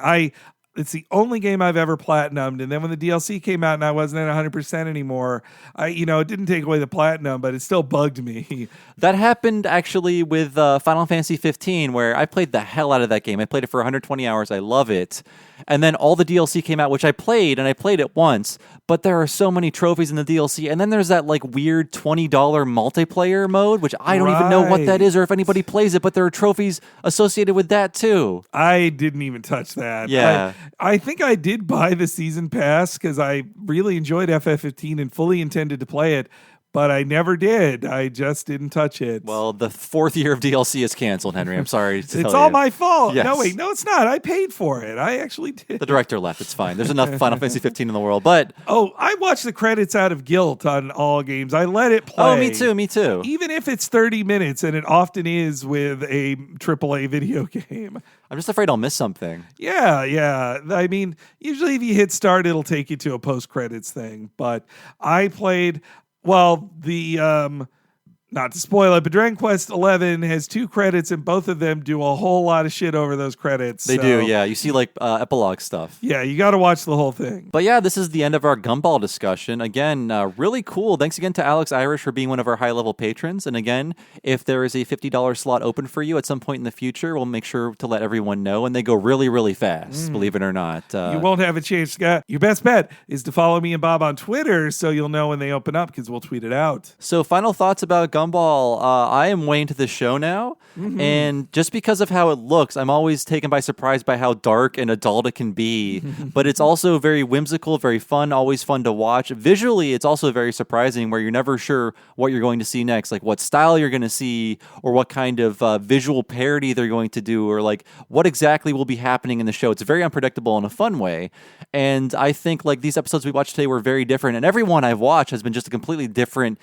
It's the only game I've ever platinumed. And then when the DLC came out and I wasn't at 100% anymore, it didn't take away the platinum, but it still bugged me. That happened actually with Final Fantasy 15, where I played the hell out of that game. I played it for 120 hours. I love it. And then all the DLC came out, which I played, and I played it once, but there are so many trophies in the DLC. And then there's that like weird $20 multiplayer mode, which I don't even know what that is or if anybody plays it, but there are trophies associated with that too. I didn't even touch that. Yeah. I think I did buy the season pass because I really enjoyed FF15 and fully intended to play it, but I never did. I just didn't touch it. Well, the 4th year of DLC is canceled, Henry. I'm sorry to tell you. It's all my fault. Yes. No, it's not. I paid for it. I actually did. The director left. It's fine. There's enough Final Fantasy 15 in the world, but... Oh, I watch the credits out of guilt on all games. I let it play. Oh, me too. Even if it's 30 minutes, and it often is with a AAA video game. I'm just afraid I'll miss something. Yeah. I mean, usually if you hit start, it'll take you to a post-credits thing. But I played... Well, not to spoil it, but Dragon Quest 11 has 2 credits, and both of them do a whole lot of shit over those credits. They do, yeah. You see, like, epilogue stuff. Yeah, you got to watch the whole thing. But yeah, this is the end of our Gumball discussion. Again, really cool. Thanks again to Alex Irish for being one of our high-level patrons. And again, if there is a $50 slot open for you at some point in the future, we'll make sure to let everyone know. And they go really, really fast, believe it or not. You won't have a chance, Scott. Your best bet is to follow me and Bob on Twitter so you'll know when they open up because we'll tweet it out. So final thoughts about Gumball. I am way into the show now, and just because of how it looks, I'm always taken by surprise by how dark and adult it can be, but it's also very whimsical, very fun, always fun to watch. Visually, it's also very surprising where you're never sure what you're going to see next, like what style you're going to see, or what kind of visual parody they're going to do, or like what exactly will be happening in the show. It's very unpredictable in a fun way, and I think like these episodes we watched today were very different, and every one I've watched has been just a completely different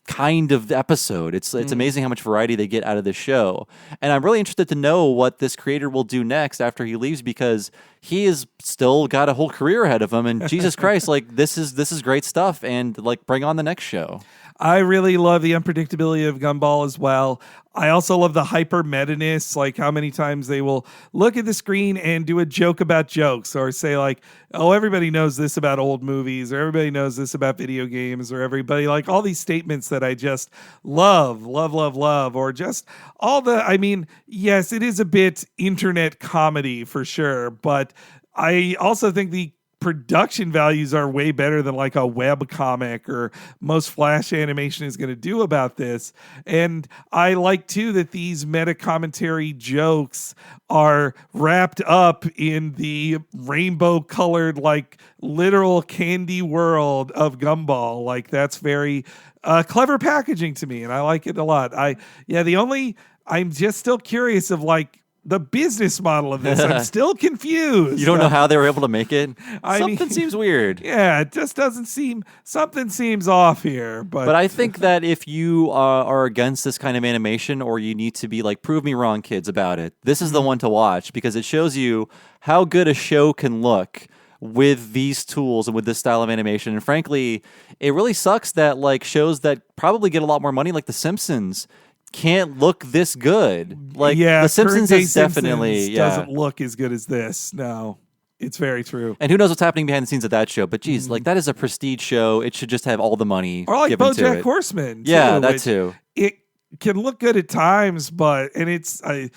kind of episode. It's amazing how much variety they get out of this show. And I'm really interested to know what this creator will do next after he leaves, because he has still got a whole career ahead of him. And Jesus Christ, like this is great stuff. And like bring on the next show. I really love the unpredictability of Gumball as well. I also love the hyper meta-ness, like how many times they will look at the screen and do a joke about jokes, or say like, oh, everybody knows this about old movies, or everybody knows this about video games, or everybody, like all these statements that I just love, or just all the, I mean, yes, it is a bit internet comedy for sure, but I also think the production values are way better than like a web comic or most Flash animation is going to do about this. And I like too that these meta commentary jokes are wrapped up in the rainbow colored, like literal candy world of Gumball. Like that's very clever packaging to me, and I like it a lot. I'm just still curious of like the business model of this. I'm still confused. You don't know how they were able to make it? Something seems weird. Yeah, it just doesn't seem, something seems off here. But I think that if you are against this kind of animation, or you need to be like, prove me wrong, kids, about it, this is the one to watch, because it shows you how good a show can look with these tools and with this style of animation. And frankly, it really sucks that like shows that probably get a lot more money, like The Simpsons, can't look this good. Like The Simpsons is definitely doesn't look as good as this. No, it's very true. And who knows what's happening behind the scenes of that show? But geez, like that is a prestige show. It should just have all the money. Or like given to BoJack it. Horseman. Yeah, that too. It can look good at times, but I'm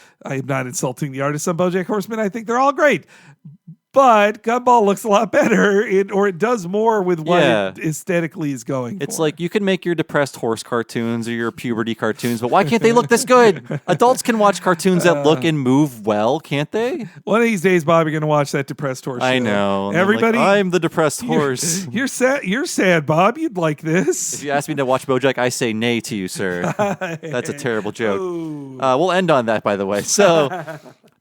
not insulting the artists on BoJack Horseman. I think they're all great. but Gumball looks a lot better, or it does more with what it aesthetically is going It's for. like you can make your depressed horse cartoons or your puberty cartoons, but why can't they look this good? Adults can watch cartoons that look and move well, can't they? One of these days, Bob, you're going to watch that depressed horse I show. know. And Everybody, I'm, like, I'm the depressed horse. You're sad. You're sad, Bob. You'd like this. If you ask me to watch BoJack, I say nay to you, sir. That's a terrible joke. We'll end on that, by the way. So,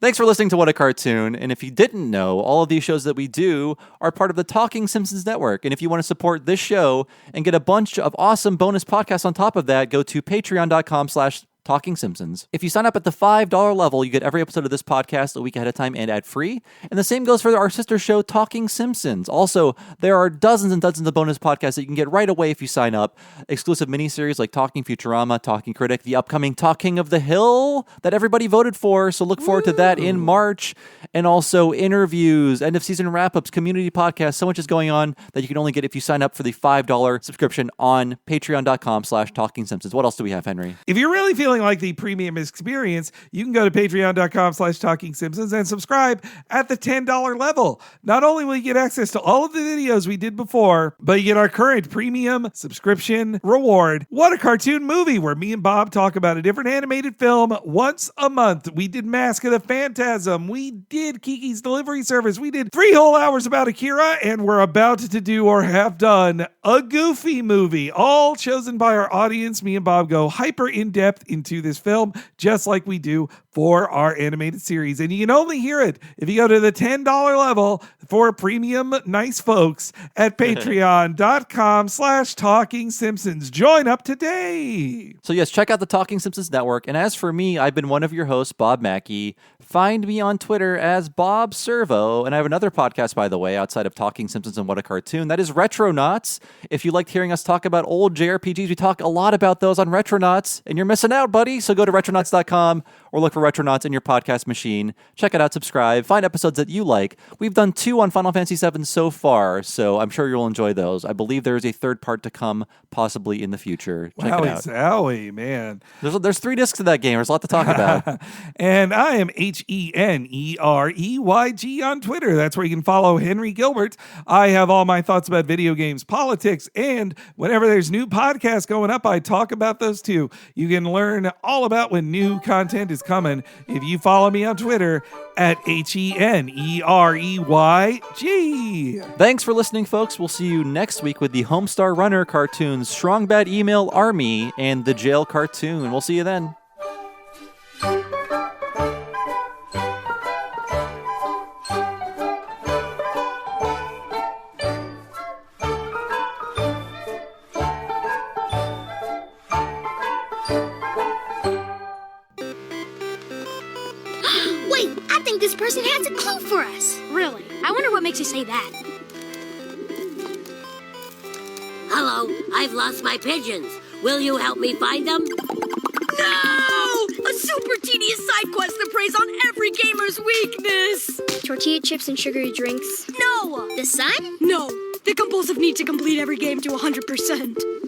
thanks for listening to What a Cartoon. And if you didn't know, all of these shows that we do are part of the Talking Simpsons Network. And if you want to support this show and get a bunch of awesome bonus podcasts on top of that, go to patreon.com/Talking Simpsons. If you sign up at the $5 level, you get every episode of this podcast a week ahead of time and ad-free. And the same goes for our sister show, Talking Simpsons. Also, there are dozens and dozens of bonus podcasts that you can get right away if you sign up. Exclusive miniseries like Talking Futurama, Talking Critic, the upcoming Talking of the Hill that everybody voted for. So look forward to that in March. And also interviews, end-of-season wrap-ups, community podcasts. So much is going on that you can only get if you sign up for the $5 subscription on patreon.com/Talking Simpsons. What else do we have, Henry? If you're really feeling like the premium experience, you can go to patreon.com/Talking Simpsons and subscribe at the $10 level. Not only will you get access to all of the videos we did before, but you get our current premium subscription reward, What a Cartoon Movie, where me and Bob talk about a different animated film once a month. We did Mask of the Phantasm. We did Kiki's Delivery Service. We did 3 whole hours about Akira, and we're about to do or have done a Goofy movie, all chosen by our audience. Me and Bob go hyper in-depth into this film, just like we do for our animated series. And you can only hear it if you go to the $10 level for premium nice folks at patreon.com/Talking Simpsons. Join up today. So yes, check out the Talking Simpsons Network. And as for me, I've been one of your hosts, Bob Mackey. Find me on Twitter as Bob Servo. And I have another podcast, by the way, outside of Talking Simpsons and What a Cartoon. That is Retronauts. If you liked hearing us talk about old JRPGs, we talk a lot about those on Retronauts. And you're missing out, buddy. So go to retronauts.com or look for Retronauts in your podcast machine. Check it out, subscribe, find episodes that you like. We've done 2 on Final Fantasy VII so far, so I'm sure you'll enjoy those. I believe there is a third part to come, possibly in the future. Check it out. Wowie, man. There's 3 discs to that game. There's a lot to talk about. And I am HENEREYG on Twitter. That's where you can follow Henry Gilbert. I have all my thoughts about video games, politics, and whenever there's new podcasts going up, I talk about those too. You can learn all about when new content is coming if you follow me on Twitter at HENEREYG. Thanks for listening, folks. We'll see you next week with the Homestar Runner cartoons, Strong Bad Email Army, and the Jail cartoon. We'll see you then. This person has a clue for us. Really? I wonder what makes you say that. Hello, I've lost my pigeons. Will you help me find them? No! A super tedious side quest that preys on every gamer's weakness. Tortilla chips and sugary drinks. No! The sun? No. The compulsive need to complete every game to 100%.